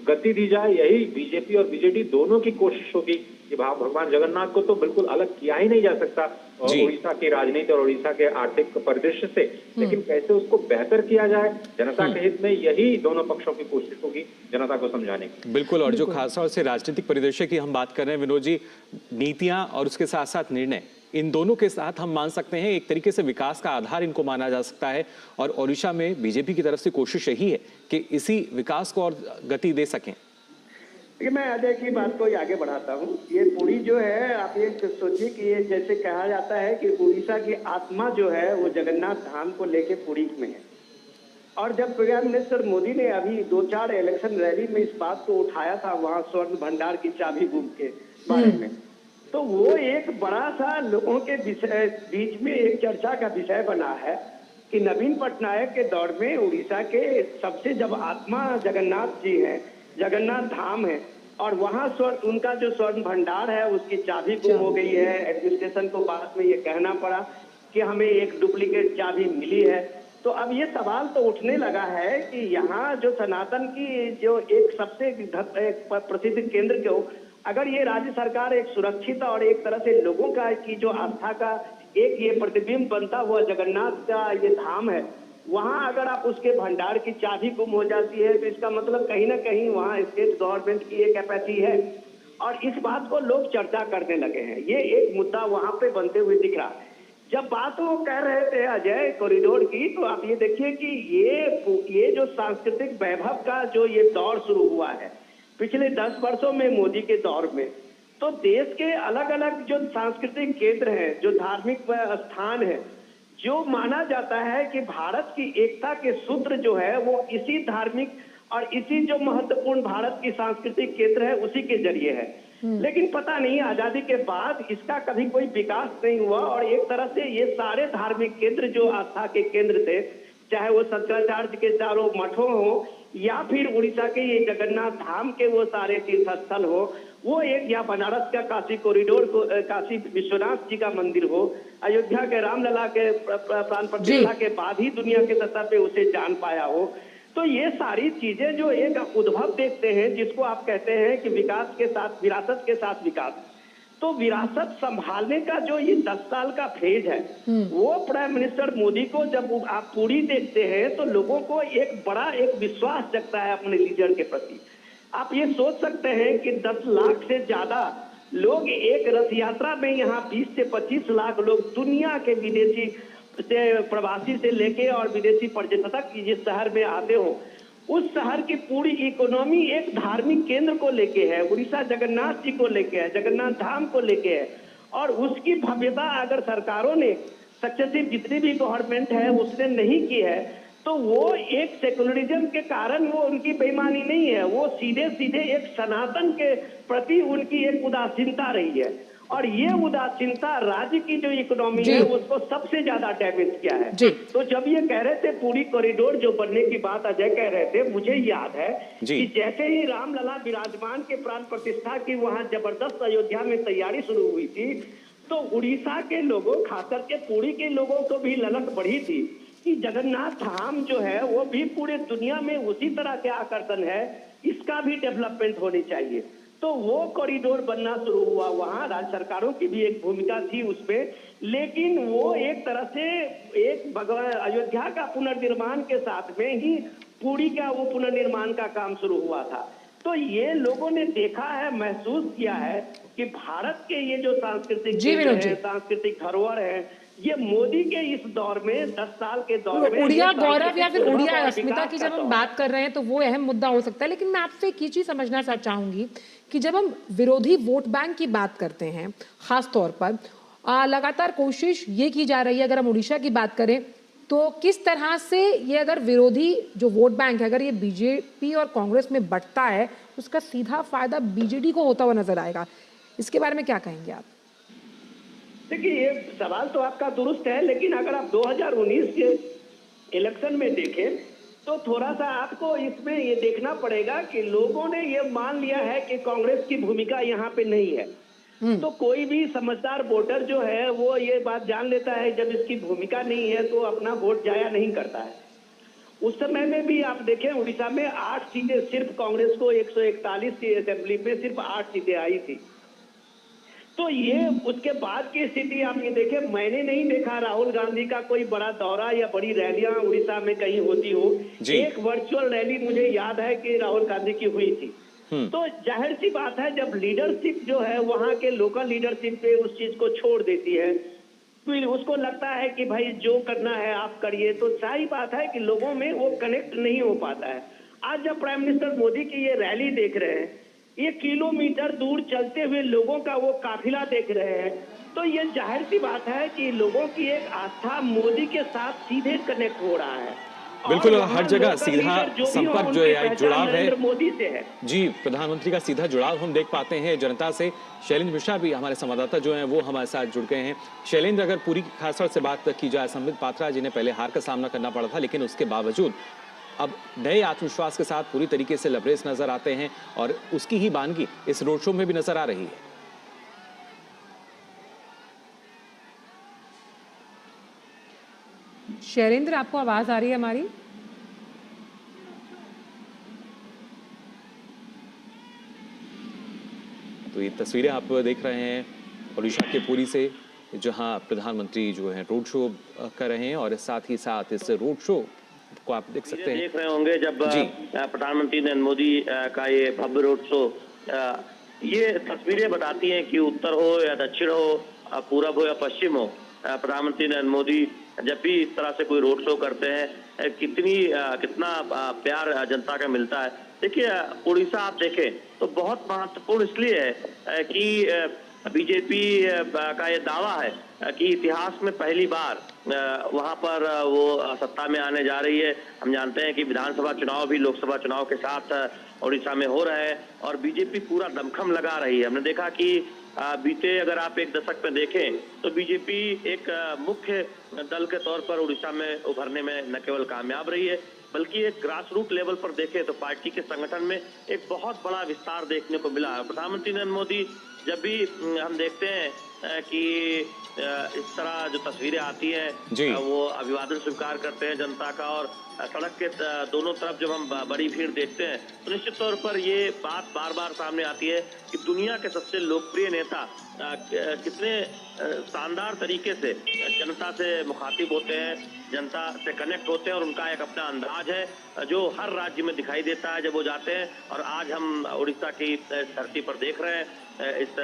गति दी जाए, यही बीजेपी और बीजेडी दोनों की कोशिश होगी कि भगवान जगन्नाथ को तो बिल्कुल अलग किया ही नहीं जा सकता उड़ीसा की राजनीति और उड़ीसा के आर्थिक परिदृश्य से, लेकिन कैसे उसको बेहतर किया जाए जनता के हित में, यही दोनों पक्षों की कोशिश होगी जनता को समझाने की। बिल्कुल। और जो खासतौर से राजनीतिक परिदृश्य की हम बात कर रहे हैं विनोद जी, नीतियां और उसके साथ साथ निर्णय, इन दोनों के साथ हम मान सकते हैं एक तरीके से विकास का आधार इनको माना जा सकता है। और ओडिशा में बीजेपी की तरफ से कोशिश यही है कि इसी विकास को और गति दे सकें। देखिए, मैं अजय की बात को आगे बढ़ाता हूँ। ये पुरी जो है, आप ये सोचिए कि ये जैसे कहा जाता है कि उड़ीसा की आत्मा जो है वो जगन्नाथ धाम को लेके पुरी में है। और जब प्रधान मिनिस्टर मोदी ने अभी 2-4 इलेक्शन रैली में इस बात को उठाया था, वहाँ स्वर्ण भंडार की चाबी गुम के बारे में, तो वो एक बड़ा सा लोगों के बीच में एक चर्चा का विषय बना है कि नवीन पटनायक के दौर में उड़ीसा के सबसे जब आत्मा जगन्नाथ जी हैं, जगन्नाथ धाम है, और वहाँ उनका जो स्वर्ण भंडार है उसकी चाबी गुम हो गई है। एडमिनिस्ट्रेशन को बाद में ये कहना पड़ा कि हमें एक डुप्लीकेट चाबी मिली है। तो अब ये सवाल तो उठने लगा है कि यहाँ जो सनातन की जो एक सबसे प्रसिद्ध केंद्र को, अगर ये राज्य सरकार एक सुरक्षित और एक तरह से लोगों का की जो आस्था का एक ये प्रतिबिंब बनता हुआ जगन्नाथ का ये धाम है, वहाँ अगर आप उसके भंडार की चाबी गुम हो जाती है तो इसका मतलब कहीं ना कहीं वहाँ स्टेट गवर्नमेंट की एक एपैथी है, और इस बात को लोग चर्चा करने लगे हैं। ये एक मुद्दा वहाँ पे बनते हुए दिख रहा है। जब बात वो कह रहे थे अजय कॉरिडोर की, तो आप ये देखिए कि ये जो सांस्कृतिक वैभव का जो ये दौर शुरू हुआ है पिछले 10 वर्षों में मोदी के दौर में, तो देश के अलग अलग जो सांस्कृतिक केंद्र हैं, जो धार्मिक स्थान है, जो माना जाता है कि भारत की एकता के सूत्र जो है वो इसी धार्मिक और इसी जो महत्वपूर्ण भारत की सांस्कृतिक केंद्र है उसी के जरिए है। लेकिन पता नहीं आजादी के बाद इसका कभी कोई विकास नहीं हुआ, और एक तरह से ये सारे धार्मिक केंद्र जो आस्था के केंद्र थे, चाहे वो शंकराचार्य के चारों मठों हो या फिर उड़ीसा के ये जगन्नाथ धाम के वो सारे तीर्थ स्थल हो, वो एक या बनारस का काशी कॉरिडोर को काशी विश्वनाथ जी का मंदिर हो, अयोध्या के रामलला के प्राण प्रतिष्ठा के बाद ही दुनिया के सतह पे उसे जान पाया हो, तो ये सारी चीजें जो एक उद्भव देखते हैं जिसको आप कहते हैं कि विकास के साथ विरासत के साथ विकास, तो विरासत संभालने का जो ये 10 साल का फेज है, वो प्राइम मिनिस्टर मोदी को जब आप पूरी देखते हैं तो लोगों को एक बड़ा एक विश्वास जगता है अपने लीडर के प्रति। आप ये सोच सकते हैं कि 10 लाख से ज्यादा लोग एक रथ यात्रा में यहाँ 20 से 25 लाख लोग दुनिया के विदेशी से प्रवासी से लेके और विदेशी पर्यटक जिस शहर में आते हो, उस शहर की पूरी इकोनॉमी एक धार्मिक केंद्र को लेके है, उड़ीसा जगन्नाथ जी को लेके है, जगन्नाथ धाम को लेके है। और उसकी भव्यता अगर सरकारों ने सक्सेसिव जितनी भी गवर्नमेंट है उसने नहीं की है, तो वो एक सेकुलरिज्म के कारण वो उनकी बेईमानी नहीं है, वो सीधे सीधे एक सनातन के प्रति उनकी एक उदासीनता रही है, और ये उदासीनता राज्य की जो इकोनॉमी है उसको सबसे ज्यादा डैमेज किया है। तो जब ये कह रहे थे पूरी कॉरिडोर जो बनने की बात अजय कह रहे थे, मुझे याद है कि जैसे ही रामलला विराजमान के प्राण प्रतिष्ठा की वहां जबरदस्त अयोध्या में तैयारी शुरू हुई थी, तो उड़ीसा के लोगों खासकर के पुरी के लोगों को भी ललक बढ़ी थी कि जगन्नाथ धाम जो है वो भी पूरे दुनिया में उसी तरह के आकर्षण है, इसका भी डेवलपमेंट होनी चाहिए। तो वो कॉरिडोर बनना शुरू हुआ। वहां राज्य सरकारों की भी एक भूमिका थी उसमें, लेकिन वो एक तरह से एक भगवान अयोध्या का पुनर्निर्माण के साथ में ही पुरी का वो पुनर्निर्माण का काम शुरू हुआ था। तो ये लोगों ने देखा है, महसूस किया है कि भारत के ये जो सांस्कृतिक जी विनोद जी, सांस्कृतिक धरोहर है, ये मोदी के इस दौर में 10 साल के दौर में उड़िया ये गौरव या फिर सांस्कृतिक उड़िया और अस्मिता विकास की का जब हम दौर बात कर रहे हैं तो वो अहम मुद्दा हो सकता है, लेकिन मैं आपसे एक ही चीज समझना चाहूंगी कि जब हम विरोधी वोट बैंक की बात करते हैं, खास तौर पर लगातार कोशिश ये की जा रही है, अगर हम उड़ीसा की बात करें तो किस तरह से ये अगर विरोधी जो वोट बैंक है अगर ये बीजेपी और कांग्रेस में बंटता है, उसका सीधा फायदा बीजेडी को होता हुआ नजर आएगा। इसके बारे में क्या कहेंगे आप? देखिए, ये सवाल तो आपका दुरुस्त है, लेकिन अगर आप 2019 के इलेक्शन में देखें तो थोड़ा सा आपको इसमें ये देखना पड़ेगा कि लोगों ने ये मान लिया है कि कांग्रेस की भूमिका यहाँ पे नहीं है। तो कोई भी समझदार वोटर जो है वो ये बात जान लेता है जब इसकी भूमिका नहीं है तो अपना वोट जाया नहीं करता है। उस समय में भी आप देखें, उड़ीसा में 8 सीटें सिर्फ कांग्रेस को 141 की असेंबली में सिर्फ 8 सीटें आई थी। तो ये उसके बाद की स्थिति आप ये देखें, मैंने नहीं देखा राहुल गांधी का कोई बड़ा दौरा या बड़ी रैलियां उड़ीसा में कहीं होती हो। एक वर्चुअल रैली मुझे याद है कि राहुल गांधी की हुई थी। तो जाहिर सी बात है, जब लीडरशिप जो है वहां के लोकल लीडरशिप पे उस चीज को छोड़ देती है, फिर उसको लगता है कि भाई जो करना है आप करिए, तो सही बात है कि लोगों में वो कनेक्ट नहीं हो पाता है। आज जब प्राइम मिनिस्टर मोदी की ये रैली देख रहे हैं, ये किलोमीटर दूर चलते हुए लोगों का वो काफिला देख रहे हैं, तो ये जाहिर सी बात है कि लोगों की एक आस्था मोदी के साथ सीधे कनेक्ट हो रहा है। बिल्कुल, हर जगह सीधा संपर्क जो है, जुड़ाव है मोदी से है। जी, प्रधानमंत्री का सीधा जुड़ाव हम देख पाते हैं जनता से। शैलेंद्र मिश्रा भी हमारे संवाददाता जो हैं वो हमारे साथ जुड़ गए हैं। शैलेंद्र, अगर पूरी खासतौर से बात की जाए, संबित पात्रा जिन्हें पहले हार का सामना करना पड़ा था, लेकिन उसके बावजूद अब नए आत्मविश्वास के साथ पूरी तरीके से लबरेज नजर आते हैं और उसकी ही वानगी इस रोड शो में भी नजर आ रही है। शैलेंद्र, आपको आवाज आ रही है हमारी? तो ये तस्वीरें आप देख रहे हैं ओडिशा के पुरी से, जहां प्रधानमंत्री जो है रोड शो कर रहे हैं और साथ ही साथ इस रोड शो को आप देख सकते हैं, देख रहे होंगे जब प्रधानमंत्री नरेंद्र मोदी का ये भव्य रोड शो, ये तस्वीरें बताती हैं कि उत्तर हो या दक्षिण हो, पूरब हो या पश्चिम हो, प्रधानमंत्री नरेंद्र मोदी जब भी इस तरह से कोई रोड शो करते हैं कितना प्यार जनता का मिलता है। देखिए, उड़ीसा आप देखें तो बहुत महत्वपूर्ण इसलिए है कि बीजेपी का ये दावा है कि इतिहास में पहली बार वहां पर वो सत्ता में आने जा रही है। हम जानते हैं कि विधानसभा चुनाव भी लोकसभा चुनाव के साथ उड़ीसा में हो रहा है और बीजेपी पूरा दमखम लगा रही है। हमने देखा कि बीते अगर आप एक दशक में देखें तो बीजेपी एक मुख्य दल के तौर पर उड़ीसा में उभरने में न केवल कामयाब रही है, बल्कि एक ग्रास रूट लेवल पर देखें तो पार्टी के संगठन में एक बहुत बड़ा विस्तार देखने को मिला। प्रधानमंत्री नरेंद्र मोदी जब भी हम देखते हैं कि इस तरह जो तस्वीरें आती हैं वो अभिवादन स्वीकार करते हैं जनता का, और सड़क के दोनों तरफ जब हम बड़ी भीड़ देखते हैं तो निश्चित तौर पर ये बात बार बार सामने आती है कि दुनिया के सबसे लोकप्रिय नेता कितने शानदार तरीके से जनता से मुखातिब होते हैं, जनता से कनेक्ट होते हैं और उनका एक अपना अंदाज है जो हर राज्य में दिखाई देता है जब वो जाते हैं। और आज हम उड़ीसा की धरती पर देख रहे हैं, इस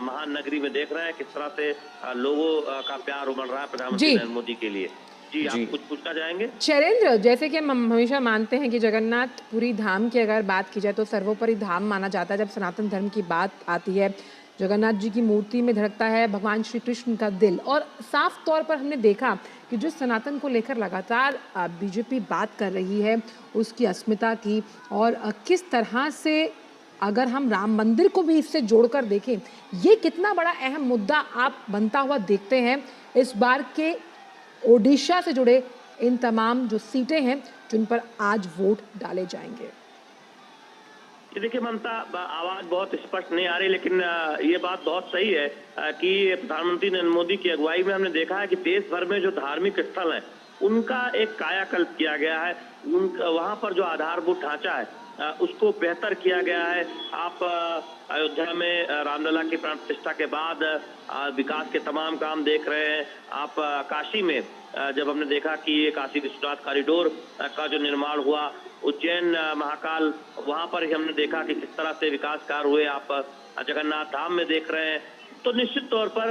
महान नगरी में देख रहे हैं किस तरह से लोगों का प्यार उमड़ रहा है प्रधानमंत्री नरेंद्र मोदी के लिए। जी, आप कुछ पूछना चाहेंगे? शैलेंद्र, जैसे कि हम हमेशा मानते हैं कि जगन्नाथपुरी धाम की अगर बात की जाए तो सर्वोपरि धाम माना जाता है। जब सनातन धर्म की बात आती है, जगन्नाथ जी की मूर्ति में धड़कता है भगवान श्री कृष्ण का दिल। और साफ तौर पर हमने देखा कि जो सनातन को लेकर लगातार बीजेपी बात कर रही है, उसकी अस्मिता की, और किस तरह से अगर हम राम मंदिर को भी इससे जोड़कर देखें, ये कितना बड़ा अहम मुद्दा आप बनता हुआ देखते हैं इस बार के ओडिशा से जुड़े इन तमाम जो सीटें हैं जिन पर आज वोट डाले जाएंगे। ये देखिए ममता, आवाज बहुत स्पष्ट नहीं आ रही, लेकिन ये बात बहुत सही है कि प्रधानमंत्री नरेंद्र मोदी की अगुवाई में हमने देखा है कि देश भर में जो धार्मिक स्थल हैं उनका एक कायाकल्प किया गया है। उनका वहां पर जो आधारभूत ढांचा है उसको बेहतर किया गया है। आप अयोध्या में रामलला की प्राण प्रतिष्ठा के बाद विकास के तमाम काम देख रहे हैं। आप काशी में जब हमने देखा कि ये काशी विश्वनाथ कॉरिडोर का जो निर्माण हुआ, उज्जैन महाकाल, वहां पर ही हमने देखा कि किस तरह से विकास कार्य हुए। आप जगन्नाथ धाम में देख रहे हैं। तो निश्चित तौर पर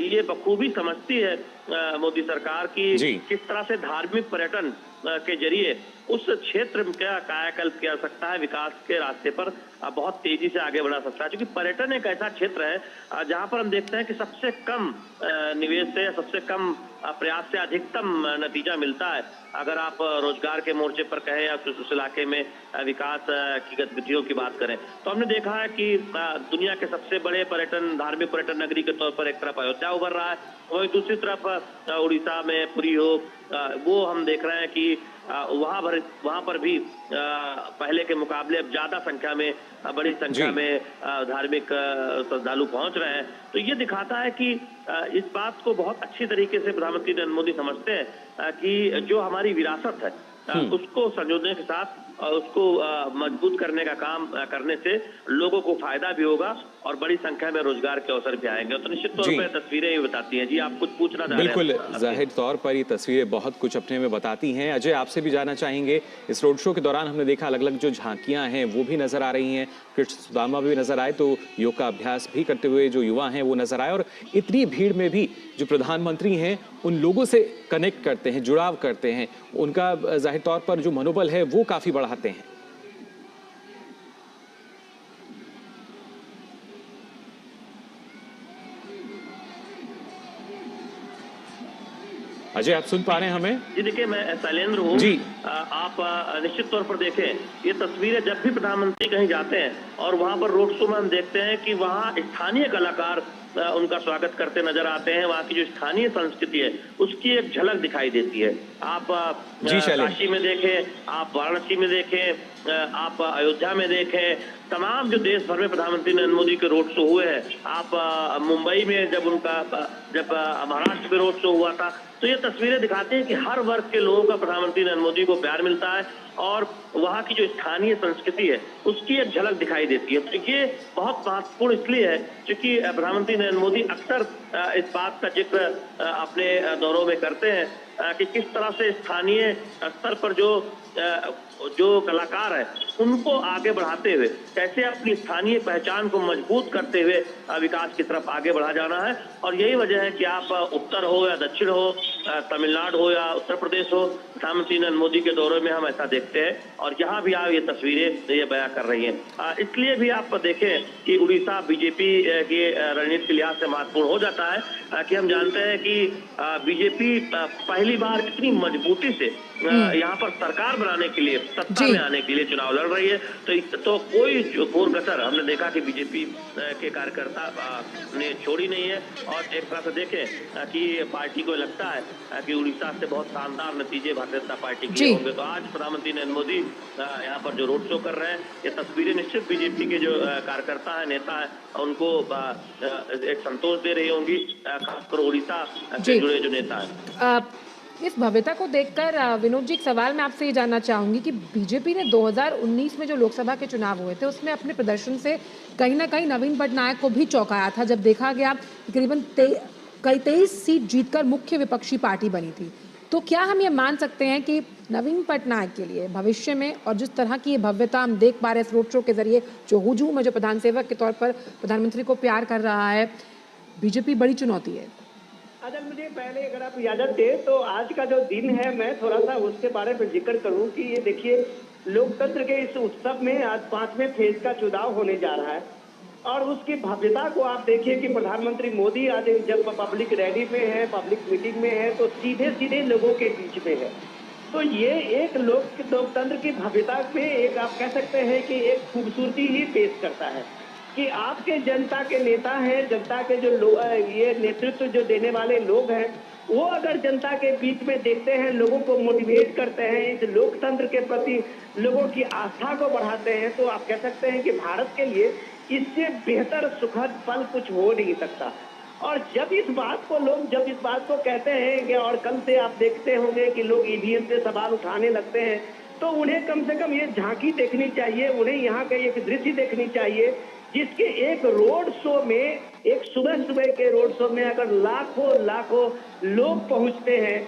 ये बखूबी समझती है मोदी सरकार की किस तरह से धार्मिक पर्यटन के जरिए उस क्षेत्र का कायाकल्प किया जा सकता है, विकास के रास्ते पर बहुत तेजी से आगे बढ़ा सकता है। क्योंकि पर्यटन एक ऐसा क्षेत्र है जहां पर हम देखते हैं कि सबसे कम निवेश से, सबसे कम प्रयास से अधिकतम नतीजा मिलता है। अगर आप रोजगार के मोर्चे पर कहें या उस इलाके में विकास की गतिविधियों की बात करें, तो हमने देखा है कि दुनिया के सबसे बड़े धार्मिक पर्यटन नगरी के तौर पर एक तरफ अयोध्या उभर रहा है, वहीं दूसरी तरफ उड़ीसा में पुरी हो, वो हम देख रहे हैं कि वहां पर भी पहले के मुकाबले अब ज्यादा संख्या में, बड़ी संख्या में धार्मिक श्रद्धालु पहुंच रहे हैं। तो ये दिखाता है कि इस बात को बहुत अच्छी तरीके से प्रधानमंत्री नरेंद्र मोदी समझते हैं कि जो हमारी विरासत है उसको संजोने के साथ उसको मजबूत करने का काम करने से लोगों को फायदा भी होगा और बड़ी संख्या में रोजगार के अवसर भी आएंगे। तो निश्चित तौर पर तस्वीरें ही बताती हैं। जी, आप कुछ पूछना चाह रहे हैं? बिल्कुल, जाहिर तौर पर ये तस्वीरें बहुत कुछ अपने में बताती हैं। अजय, आपसे भी जानना चाहेंगे, इस रोड शो के दौरान हमने देखा अलग अलग जो झांकियां हैं वो भी नजर आ रही हैं, कृष्ण सुदामा भी नजर आए, तो योग का अभ्यास भी करते हुए जो युवा हैं वो नजर आए, और इतनी भीड़ में भी जो प्रधानमंत्री हैं उन लोगों से कनेक्ट करते हैं, जुड़ाव करते हैं, उनका जाहिर तौर पर जो मनोबल है वो काफी बढ़ाते हैं। अजय, आप सुन पा रहे हैं हमें? जी देखिए, मैं शैलेंद्र हूँ जी। आप निश्चित तौर पर देखें, ये तस्वीरें जब भी प्रधानमंत्री कहीं जाते हैं और वहां पर रोड शो में हम देखते हैं कि वहां स्थानीय कलाकार उनका स्वागत करते नजर आते हैं। वहाँ की जो स्थानीय संस्कृति है उसकी एक झलक दिखाई देती है। आप काशी में देखें, आप वाराणसी में देखें, आप अयोध्या में देखें, तमाम जो देश भर में प्रधानमंत्री नरेंद्र मोदी के रोड शो हुए हैं, आप मुंबई में जब महाराष्ट्र में रोड शो हुआ था, तो ये तस्वीरें दिखाती हैं कि हर वर्ग के लोगों का प्रधानमंत्री नरेंद्र मोदी को प्यार मिलता है और वहाँ की जो स्थानीय संस्कृति है उसकी एक झलक दिखाई देती है। तो ये बहुत महत्वपूर्ण इसलिए है क्योंकि प्रधानमंत्री नरेंद्र मोदी अक्सर इस बात का जिक्र अपने दौरों में करते हैं कि किस तरह से स्थानीय स्तर पर जो कलाकार है उनको आगे बढ़ाते हुए कैसे अपनी स्थानीय पहचान को मजबूत करते हुए विकास की तरफ आगे बढ़ा जाना है। और यही वजह है कि आप उत्तर हो या दक्षिण हो, तमिलनाडु हो या उत्तर प्रदेश हो, प्रधानमंत्री नरेंद्र मोदी के दौरे में हम ऐसा देखते हैं और यहाँ भी आप ये तस्वीरें ये बयां कर रही हैं। इसलिए भी आप देखें कि उड़ीसा बीजेपी के रणनीति के लिहाज से महत्वपूर्ण हो जाता है कि हम जानते हैं कि बीजेपी पहली बार इतनी मजबूती से यहाँ पर सरकार बनाने के लिए, सत्ता में आने के लिए चुनाव लड़ रही है। तो कोई कोर कसर हमने देखा कि बीजेपी के कार्यकर्ता ने छोड़ी नहीं है। और एक तरह से देखें कि पार्टी को लगता है कि उड़ीसा से बहुत शानदार नतीजे भारतीय जनता पार्टी के होंगे। तो आज प्रधानमंत्री नरेंद्र मोदी यहाँ पर जो रोड शो कर रहे हैं, ये तस्वीरें निश्चित बीजेपी के जो कार्यकर्ता है, नेता है, उनको एक संतोष दे रही होंगी, खासकर उड़ीसा से जुड़े जो नेता है। इस भव्यता को देखकर विनोद जी, एक सवाल मैं आपसे ये जानना चाहूंगी कि बीजेपी ने 2019 में जो लोकसभा के चुनाव हुए थे उसमें अपने प्रदर्शन से कहीं ना कहीं नवीन पटनायक को भी चौंकाया था, जब देखा गया करीबन 23 सीट जीतकर मुख्य विपक्षी पार्टी बनी थी। तो क्या हम ये मान सकते हैं कि नवीन पटनायक के लिए भविष्य में, और जिस तरह की ये भव्यता हम देख पा रहे हैं इस रोड शो के जरिए, जो हुजूम है, जो प्रधान सेवक के तौर पर प्रधानमंत्री को प्यार कर रहा है, बीजेपी बड़ी चुनौती है? अगर मुझे पहले अगर आप इजाजत दे तो आज का जो दिन है मैं थोड़ा सा उसके बारे में जिक्र करूं कि ये देखिए, लोकतंत्र के इस उत्सव में आज 5वें फेज का चुनाव होने जा रहा है और उसकी भव्यता को आप देखिए कि प्रधानमंत्री मोदी आज जब पब्लिक रैली में है, पब्लिक मीटिंग में है, तो सीधे सीधे लोगों के बीच में है। तो ये एक लोकतंत्र की भव्यता में एक आप कह सकते हैं कि एक खूबसूरती ही पेश करता है कि आपके जनता के नेता हैं, जनता के जो ये नेतृत्व जो देने वाले लोग हैं, वो अगर जनता के बीच में देखते हैं, लोगों को मोटिवेट करते हैं, इस लोकतंत्र के प्रति लोगों की आस्था को बढ़ाते हैं, तो आप कह सकते हैं कि भारत के लिए इससे बेहतर सुखद पल कुछ हो नहीं सकता। और जब इस बात को कहते हैं कि, और कल से आप देखते होंगे कि लोग ईवीएम से सवाल उठाने लगते हैं, तो उन्हें कम से कम ये झांकी देखनी चाहिए, उन्हें यहाँ का एक दृश्य देखनी चाहिए जिसके एक रोड शो में, एक सुबह सुबह के रोड शो में अगर लाखों लाखों लोग पहुंचते हैं,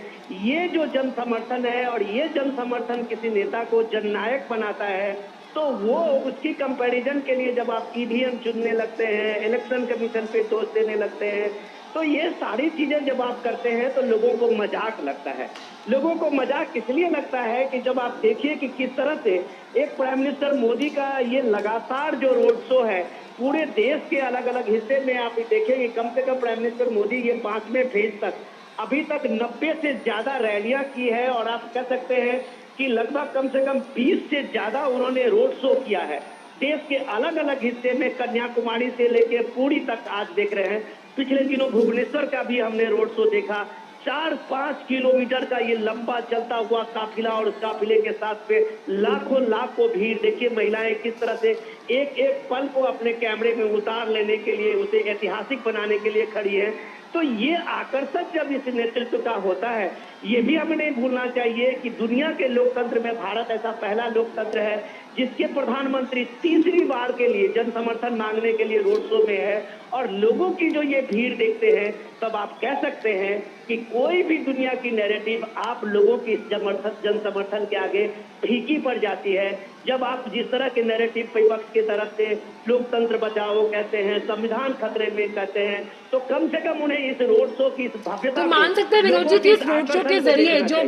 ये जो जन समर्थन है और ये जन समर्थन किसी नेता को जननायक बनाता है, तो वो उसकी कंपैरिजन के लिए जब आप ईवीएम चुनने लगते हैं, इलेक्शन कमीशन पे दोष देने लगते हैं, तो ये सारी चीजें जब आप करते हैं तो लोगों को मजाक लगता है। लोगों को मजाक इसलिए लगता है कि जब आप देखिए कि किस तरह से एक प्राइम मिनिस्टर मोदी का ये लगातार जो रोड शो है पूरे देश के अलग अलग हिस्से में, आप देखेंगे कम से कम प्राइम मिनिस्टर मोदी ये 5वें फेज तक अभी तक 90 से ज्यादा रैलियां की है और आप कह सकते हैं कि लगभग कम से कम 20 से ज्यादा उन्होंने रोड शो किया है देश के अलग अलग हिस्से में, कन्याकुमारी से लेकर पुरी तक। आज देख रहे हैं पिछले दिनों भुवनेश्वर का भी हमने रोड शो देखा, 4-5 किलोमीटर का ये लंबा चलता हुआ काफिला और उस काफिले के साथ पे लाखों भीड़। देखिए महिलाएं किस तरह से एक एक पल को अपने कैमरे में उतार लेने के लिए, उसे ऐतिहासिक बनाने के लिए खड़ी है। तो ये आकर्षण जब इस नेतृत्व का होता है, ये भी हमें नहीं भूलना चाहिए कि दुनिया के लोकतंत्र में भारत ऐसा पहला लोकतंत्र है जिसके प्रधानमंत्री तीसरी बार के लिए जन समर्थन मांगने के लिए रोड शो में है और लोगों की जो ये भीड़ देखते हैं, तब आप कह सकते हैं कि कोई भी दुनिया की नैरेटिव आप लोगों की जन समर्थन के आगे फीकी पड़ जाती है। जब आप जिस तरह के नैरेटिव विपक्ष की तरफ से लोकतंत्र बचाओ कहते हैं, संविधान खतरे में कहते हैं, तो कम से कम उन्हें इस रोड शो की इस भव्यता तो मान सकते हैं विनोद जी कि इस रोड शो के जरिए जो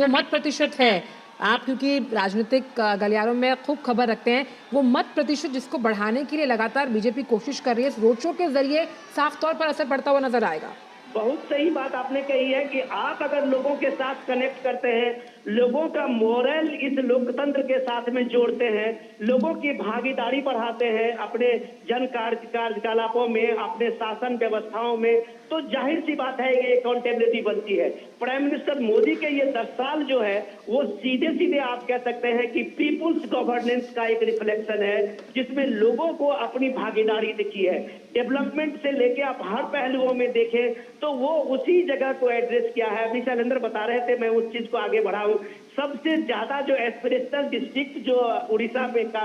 मत प्रतिशत है, आप क्योंकि राजनीतिक गलियारों में खूब खबर रखते हैं, वो मत प्रतिशत जिसको बढ़ाने के लिए लगातार बीजेपी कोशिश कर रही है, इस रोड शो के जरिए साफ तौर पर असर पड़ता हुआ नजर आएगा। बहुत सही बात आपने कही है कि आप अगर लोगों के साथ कनेक्ट करते हैं, लोगों का मोरल इस लोकतंत्र के साथ में जोड़ते हैं, लोगों की भागीदारी बढ़ाते हैं अपने जन कार्यकलापों में, अपने शासन व्यवस्थाओं में, तो जाहिर सी बात है ये अकाउंटेबिलिटी बनती है। प्राइम मिनिस्टर मोदी के ये 10 साल जो है वो सीधे सीधे आप कह सकते हैं कि पीपुल्स गवर्नेंस का एक रिफ्लेक्शन है, जिसमें लोगों को अपनी भागीदारी दिखी है। डेवलपमेंट से लेके आप हर पहलुओं में देखें तो वो उसी जगह को एड्रेस किया है। अभी शैलेंद्र बता रहे थे, मैं उस चीज को आगे बढ़ाऊं, सबसे ज्यादा जो एस्पिरेशनल डिस्ट्रिक्ट जो उड़ीसा में का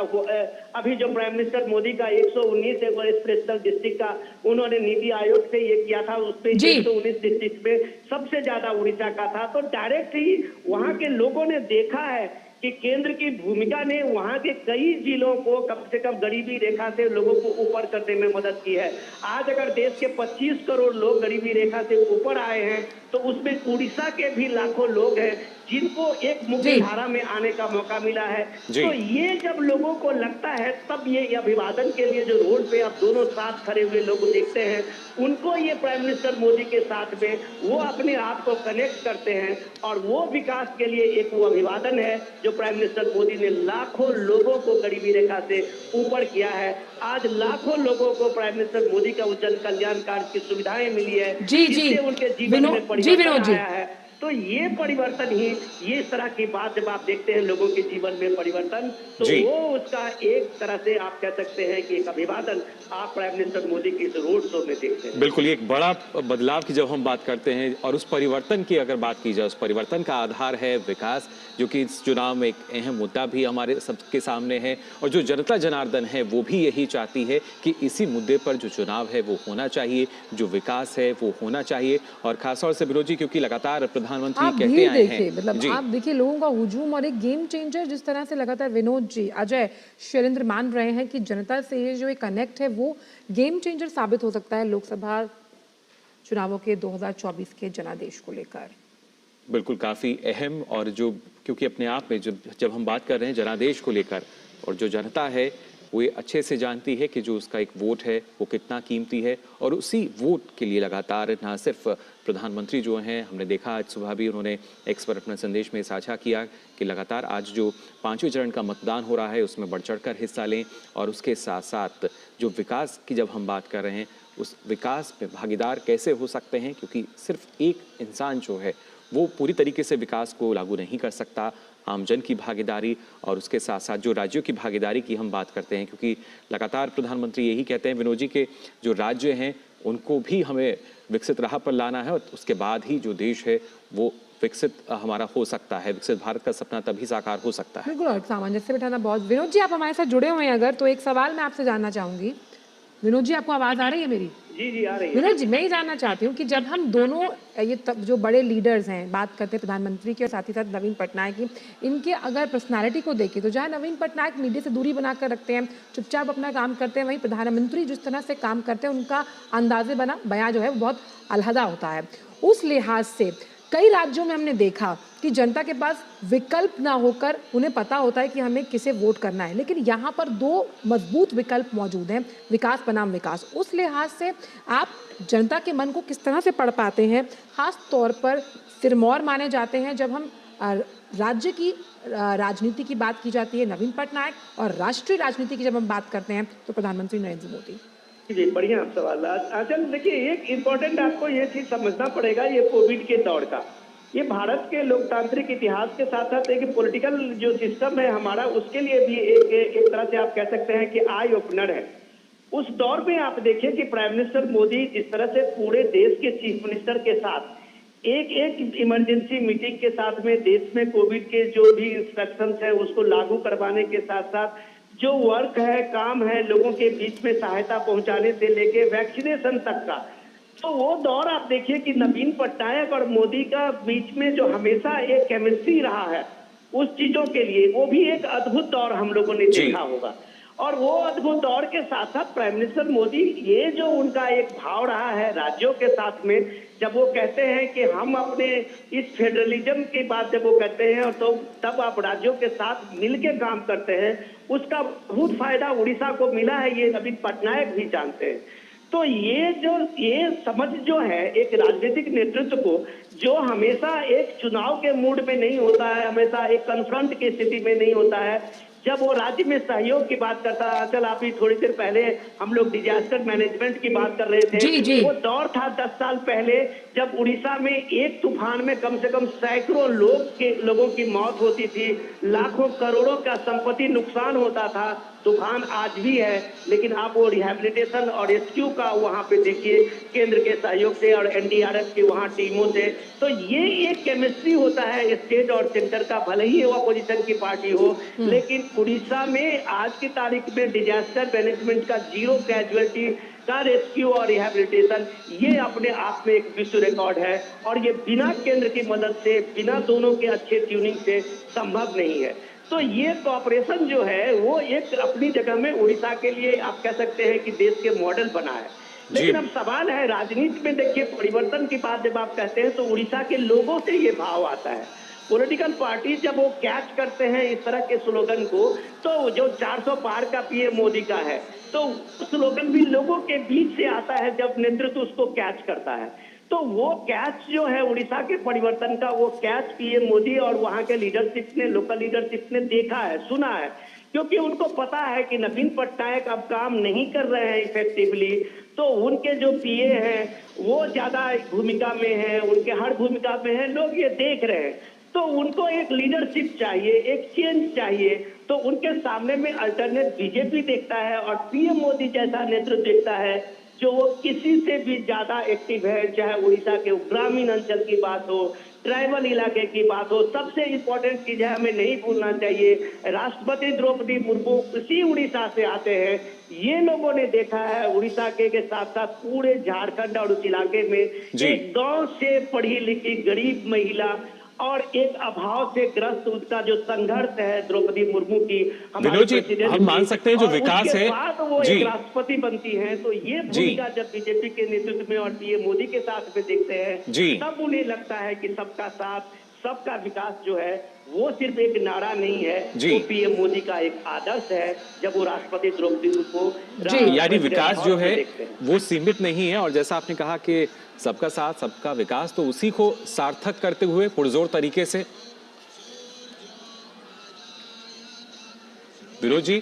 अभी जो प्राइम मिनिस्टर मोदी का 119 एस्पिरेशनल डिस्ट्रिक्ट का उन्होंने नीति आयोग से ये किया था, उस पे 119 डिस्ट्रिक्ट में सबसे ज्यादा उड़ीसा का था। तो डायरेक्ट ही वहां के लोगों ने देखा है कि केंद्र की भूमिका ने वहां के कई जिलों को कम से कम गरीबी रेखा से लोगों को ऊपर करने में मदद की है। आज अगर देश के 25 करोड़ लोग गरीबी रेखा से ऊपर आए हैं, तो उसमें उड़ीसा के भी लाखों लोग हैं जिनको एक मुख्य धारा में आने का मौका मिला है। तो ये जब लोगों को लगता है, तब ये अभिवादन के लिए जो रोड पे आप दोनों साथ खड़े हुए लोग देखते हैं, उनको ये प्राइम मिनिस्टर मोदी के साथ में वो अपने आप को कनेक्ट करते हैं और वो विकास के लिए एक वो अभिवादन है जो प्राइम मिनिस्टर मोदी ने लाखों लोगों को गरीबी रेखा से ऊपर किया है। आज लाखों लोगों को प्राइम मिनिस्टर मोदी का जन कल्याण कार्ड की सुविधाएं मिली है, जिससे उनके जीवन में परिवर्तन आया है। तो ये परिवर्तन ही, ये इस तरह की बात जब आप देखते हैं लोगों के जीवन में परिवर्तन, तो वो उसका एक तरह से आप कह सकते हैं कि एक अभिवादन आप प्राइम मिनिस्टर मोदी के इस रोड शो में देखते हैं। बिल्कुल, ये एक बड़ा बदलाव की जब हम बात करते हैं और उस परिवर्तन की अगर बात की जाए, उस परिवर्तन का आधार है विकास, जो कि इस चुनाव में एक अहम मुद्दा भी हमारे सबके सामने है और जो जनता जनार्दन है वो भी यही चाहती है कि इसी मुद्दे पर जो चुनाव है वो होना चाहिए, जो विकास है वो होना चाहिए। और खासतौर से विनोद जी, क्योंकि लगातार प्रधानमंत्री कहते आए हैं, मतलब आप देखिए लोगों का हुजूम और एक गेम चेंजर जिस तरह से लगातार विनोद जी, अजय, शैलेंद्र मान रहे हैं कि जनता से ये जो एक कनेक्ट है वो गेम चेंजर साबित हो सकता है लोकसभा चुनावों के 2024 के जनादेश को लेकर। बिल्कुल, काफी अहम, और जो क्योंकि अपने आप में जब हम बात कर रहे हैं जनादेश को लेकर, और जो जनता है वो ये अच्छे से जानती है कि जो उसका एक वोट है वो कितना कीमती है, और उसी वोट के लिए लगातार ना सिर्फ प्रधानमंत्री जो हैं, हमने देखा आज सुबह भी उन्होंने एक्स पर अपने संदेश में साझा किया कि लगातार आज जो 5वें चरण का मतदान हो रहा है उसमें बढ़ चढ़कर हिस्सा लें, और उसके साथ साथ जो विकास की जब हम बात कर रहे हैं उस विकास में भागीदार कैसे हो सकते हैं, क्योंकि सिर्फ एक इंसान जो है वो पूरी तरीके से विकास को लागू नहीं कर सकता। आमजन की भागीदारी और उसके साथ साथ जो राज्यों की भागीदारी की हम बात करते हैं, क्योंकि लगातार प्रधानमंत्री यही कहते हैं विनोद जी के जो राज्य हैं उनको भी हमें विकसित राह पर लाना है, और उसके बाद ही जो देश है वो विकसित हमारा हो सकता है, विकसित भारत का सपना तभी साकार हो सकता है। बिल्कुल, और सामंजस्य बिठाना बहुत। विनोद जी, आप हमारे साथ जुड़े हुए हैं अगर, तो एक सवाल मैं आपसे जानना चाहूंगी। विनोद जी, आपको आवाज आ रही है मेरी? जी जी आ रही है। विनोद जी, मैं ये जानना चाहती हूँ कि जब हम दोनों ये तब जो बड़े लीडर्स हैं, बात करते हैं प्रधानमंत्री की और साथ ही साथ नवीन पटनायक की, इनके अगर पर्सनालिटी को देखें तो जहाँ नवीन पटनायक मीडिया से दूरी बनाकर रखते हैं, चुपचाप अपना काम करते हैं, वहीं प्रधानमंत्री जिस तरह से काम करते हैं, उनका अंदाजे बना बयां जो है वो बहुत अलहदा होता है। उस लिहाज से कई राज्यों में हमने देखा कि जनता के पास विकल्प ना होकर उन्हें पता होता है कि हमें किसे वोट करना है, लेकिन यहाँ पर दो मजबूत विकल्प मौजूद हैं, विकास बनाम विकास। उस लिहाज से आप जनता के मन को किस तरह से पढ़ पाते हैं? खास तौर पर सिरमौर माने जाते हैं जब हम राज्य की राजनीति की बात की जाती है नवीन पटनायक, और राष्ट्रीय राजनीति की जब हम बात करते हैं तो प्रधानमंत्री नरेंद्र मोदी। जी बढ़िया सवाल। अचल देखिए, एक इम्पोर्टेंट आपको ये चीज समझना पड़ेगा, ये कोविड के दौर का, ये भारत के लोकतांत्रिक इतिहास के साथ साथ एक पॉलिटिकल जो सिस्टम है हमारा, उसके लिए भी एक तरह से आप कह सकते हैं कि आई ओपनर है। उस दौर में आप देखिए कि प्राइम मिनिस्टर मोदी जिस तरह से पूरे देश के चीफ मिनिस्टर के साथ एक इमरजेंसी मीटिंग के साथ में देश में कोविड के जो भी इंस्ट्रक्शंस है उसको लागू करवाने के साथ साथ जो वर्क है, काम है, लोगों के बीच में सहायता पहुंचाने से लेके वैक्सीनेशन तक का, तो वो दौर आप देखिए कि नवीन पटनायक और मोदी का बीच में जो हमेशा एक केमिस्ट्री रहा है उस चीजों के लिए, वो भी एक अद्भुत दौर हम लोगों ने देखा होगा। और वो अद्भुत दौर के साथ साथ प्राइम मिनिस्टर मोदी, ये जो उनका एक भाव रहा है राज्यों के साथ में, जब वो कहते हैं कि हम अपने इस फेडरलिज्म की बात जब वो कहते हैं और तो तब आप राज्यों के साथ मिलके काम करते हैं, उसका बहुत फायदा उड़ीसा को मिला है, ये नवीन पटनायक भी जानते हैं। तो ये समझ जो है एक राजनीतिक नेतृत्व को, जो हमेशा एक चुनाव के मूड में नहीं होता है, हमेशा एक कन्फ्रंट की स्थिति में नहीं होता है, जब वो राज्य में सहयोग की बात करता है। चल आप ही थोड़ी देर पहले हम लोग डिजास्टर मैनेजमेंट की बात कर रहे थे, जी। वो दौर था 10 साल पहले जब उड़ीसा में एक तूफान में कम से कम सैकड़ों लोगों की मौत होती थी, लाखों करोड़ों का संपत्ति नुकसान होता था। तूफान आज भी है, लेकिन आप वो रिहैबिलिटेशन और रेस्क्यू का वहां पे देखिए केंद्र के सहयोग से और एनडीआरएफ की वहां टीमों से। तो ये एक केमिस्ट्री होता है स्टेट और सेंटर का, भले ही वो अपोजिशन की पार्टी हो, लेकिन उड़ीसा में आज की तारीख में डिजास्टर मैनेजमेंट का 0 कैजुअलिटी का रेस्क्यू और रिहैबिलिटेशन, ये अपने आप में एक विश्व रिकॉर्ड है, और ये बिना केंद्र की मदद से, बिना दोनों के अच्छे ट्यूनिंग से संभव नहीं है। तो ये कॉपरेशन जो है वो एक अपनी जगह में उड़ीसा के लिए आप कह सकते हैं कि देश के मॉडल बना है। लेकिन अब सवाल है राजनीति में, देखिए परिवर्तन की बात जब आप कहते हैं तो उड़ीसा के लोगों से ये भाव आता है। पॉलिटिकल पार्टी जब वो कैच करते हैं इस तरह के स्लोगन को, तो जो 400 पार का पीएम मोदी का है, तो स्लोगन भी लोगों के बीच से आता है जब नेतृत्व उसको कैच करता है। तो वो कैच जो है उड़ीसा के परिवर्तन का, वो कैच पीएम मोदी और वहां के लीडरशिप ने, लोकल लीडरशिप ने देखा है, सुना है, क्योंकि उनको पता है कि नवीन पटनायक अब काम नहीं कर रहे हैं इफेक्टिवली, तो उनके जो पीए हैं वो ज्यादा भूमिका में है, उनके हर भूमिका में है, लोग ये देख रहे हैं। तो उनको एक लीडरशिप चाहिए, एक चेंज चाहिए, तो उनके सामने में अल्टरनेट बीजेपी देखता है और पीएम मोदी जैसा नेतृत्व देखता है जो वो किसी से भी ज्यादा एक्टिव है, चाहे उड़ीसा के ग्रामीण अंचल की बात हो, ट्राइबल इलाके की बात हो। सबसे इम्पोर्टेंट चीज है, हमें नहीं भूलना चाहिए, राष्ट्रपति द्रौपदी मुर्मू इसी उड़ीसा से आते हैं। ये लोगों ने देखा है उड़ीसा के साथ साथ पूरे झारखंड और उस इलाके में एक गांव से पढ़ी लिखी गरीब महिला और एक अभाव से ग्रस्त उसका जो संघर्ष है द्रौपदी मुर्मू की, विनोद जी, हम मान सकते हैं जो विकास है, वो एक राष्ट्रपति बनती है। तो ये भूमिका जब बीजेपी के नेतृत्व में और पीएम मोदी के साथ में देखते हैं, तब उन्हें लगता है कि सबका साथ, सबका विकास जो है वो सिर्फ एक नारा नहीं है, वो पीएम मोदी का एक आदर्श है जब वो राष्ट्रपति द्रौपदी मुर्मू को, यानी विकास जो है वो सीमित नहीं है। और जैसा आपने कहा कि सबका साथ, सबका विकास, तो उसी को सार्थक करते हुए पुरजोर तरीके से। विनोद जी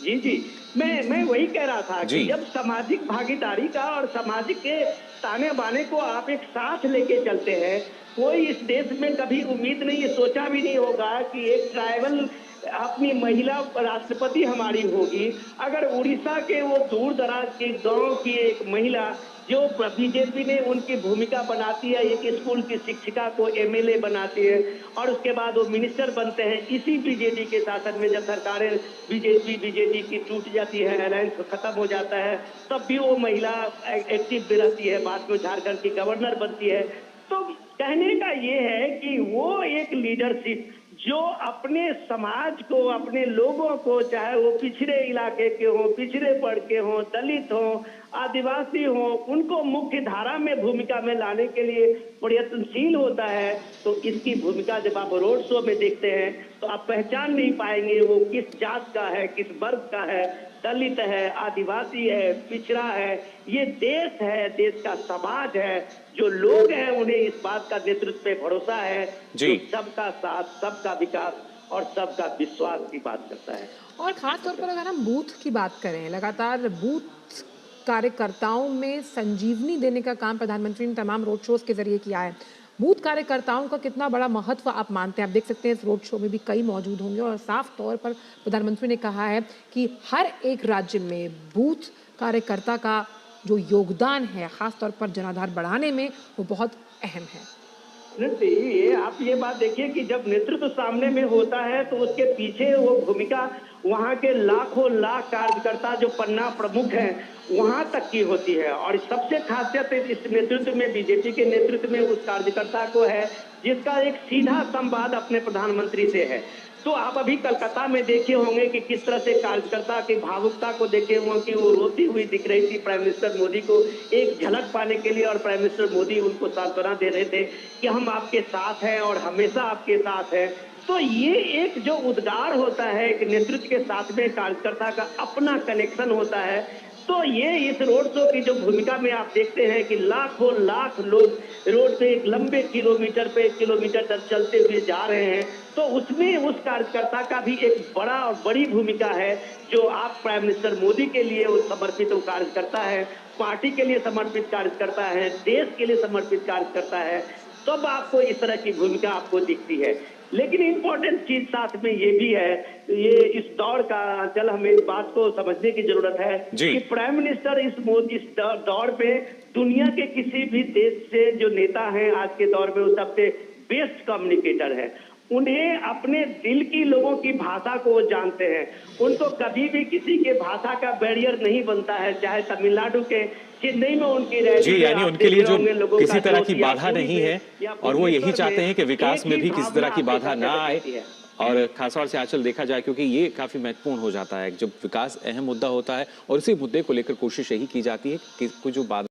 जी मैं वही कह रहा था कि जब सामाजिक भागीदारी का और सामाजिक के ताने बाने को आप एक साथ लेके चलते हैं, कोई इस देश में कभी उम्मीद नहीं, सोचा भी नहीं होगा कि एक ट्राइबल अपनी महिला राष्ट्रपति हमारी होगी, अगर उड़ीसा के वो दूर दराज के गांव की एक महिला जो बीजेपी ने उनकी भूमिका बनाती है, एक स्कूल की शिक्षिका को एमएलए बनाती है और उसके बाद वो मिनिस्टर बनते हैं, इसी बीजेपी के शासन में जब सरकारें बीजेपी की टूट जाती है, अलायंस खत्म हो जाता है, तब भी वो महिला एक्टिव भी रहती है, बाद में झारखंड की गवर्नर बनती है। तो कहने का ये है कि वो एक लीडरशिप जो अपने समाज को, अपने लोगों को, चाहे वो पिछड़े इलाके के हों, पिछड़े वर्ग के हों, दलित हों, आदिवासी हों, उनको मुख्य धारा में भूमिका में लाने के लिए प्रयत्नशील होता है। तो इसकी भूमिका जब आप रोड शो में देखते हैं तो आप पहचान नहीं पाएंगे वो किस जात का है, किस वर्ग का है, दलित है, आदिवासी है, पिछड़ा है। ये देश है, देश का समाज है, जो लोग हैं उन्हें इस बात का नेतृत्व पे भरोसा है जी। जो सबका साथ, सबका विकास और सबका विश्वास की बात करता है। और खास तौर पर अगर हम बूथ की बात करें, लगातार बूथ कार्यकर्ताओं में संजीवनी देने का काम प्रधानमंत्री ने तमाम रोड शोज के जरिए किया है। बूथ कार्यकर्ताओं का कितना बड़ा महत्व आप मानते हैं? आप देख सकते हैं इस रोड शो में भी कई मौजूद होंगे और साफ तौर पर प्रधानमंत्री ने कहा है कि हर एक राज्य में बूथ कार्यकर्ता का जो योगदान है, खास तौर पर जनाधार बढ़ाने में, वो बहुत अहम है। ये आप ये बात देखिए कि जब नेतृत्व सामने में होता है तो उसके पीछे वो भूमिका वहाँ के लाखों लाख कार्यकर्ता जो पन्ना प्रमुख हैं वहां तक की होती है। और सबसे खासियत इस नेतृत्व में, बीजेपी के नेतृत्व में, उस कार्यकर्ता को है जिसका एक सीधा संवाद अपने प्रधानमंत्री से है। तो आप अभी कलकत्ता में देखे होंगे कि किस तरह से कार्यकर्ता की भावुकता को देखे होंगे कि वो रोती हुई दिख रही थी प्राइम मिनिस्टर मोदी को एक झलक पाने के लिए, और प्राइम मिनिस्टर मोदी उनको सांत्वना दे रहे थे कि हम आपके साथ हैं और हमेशा आपके साथ हैं। तो ये एक जो उद्गार होता है, एक नेतृत्व के साथ में कार्यकर्ता का अपना कनेक्शन होता है। तो ये इस रोड शो की जो भूमिका में आप देखते हैं कि लाखों लाख लोग रोड पे एक लंबे किलोमीटर पे किलोमीटर तक चलते हुए जा रहे हैं, तो उसमें उस कार्यकर्ता का भी एक बड़ा और बड़ी भूमिका है जो आप प्राइम मिनिस्टर मोदी के लिए वो समर्पित कार्यकर्ता है, पार्टी के लिए समर्पित कार्यकर्ता है, देश के लिए समर्पित कार्यकर्ता है। तब आपको इस तरह की भूमिका आपको दिखती है। लेकिन इम्पोर्टेंट चीज साथ में ये भी है, ये इस दौर का चल हमें इस बात को समझने की जरूरत है कि प्राइम मिनिस्टर इस दौर पे दुनिया के किसी भी देश से जो नेता हैं आज के दौर में वो सबसे बेस्ट कम्युनिकेटर है। उन्हें अपने दिल की लोगों की भाषा को वो जानते हैं, उनको कभी भी किसी के भाषा का बैरियर नहीं बनता है। चाहे तमिलनाडु के चेन्नई में उनकी जी, यानी उनके लिए जो किसी तरह की बाधा नहीं है और वो यही चाहते हैं कि विकास में भी किसी तरह की बाधा ना आए। और खासतौर से आजकल देखा जाए, क्योंकि ये काफी महत्वपूर्ण हो जाता है जब विकास अहम मुद्दा होता है और इसी मुद्दे को लेकर कोशिश यही की जाती है कि कोई जो बाधा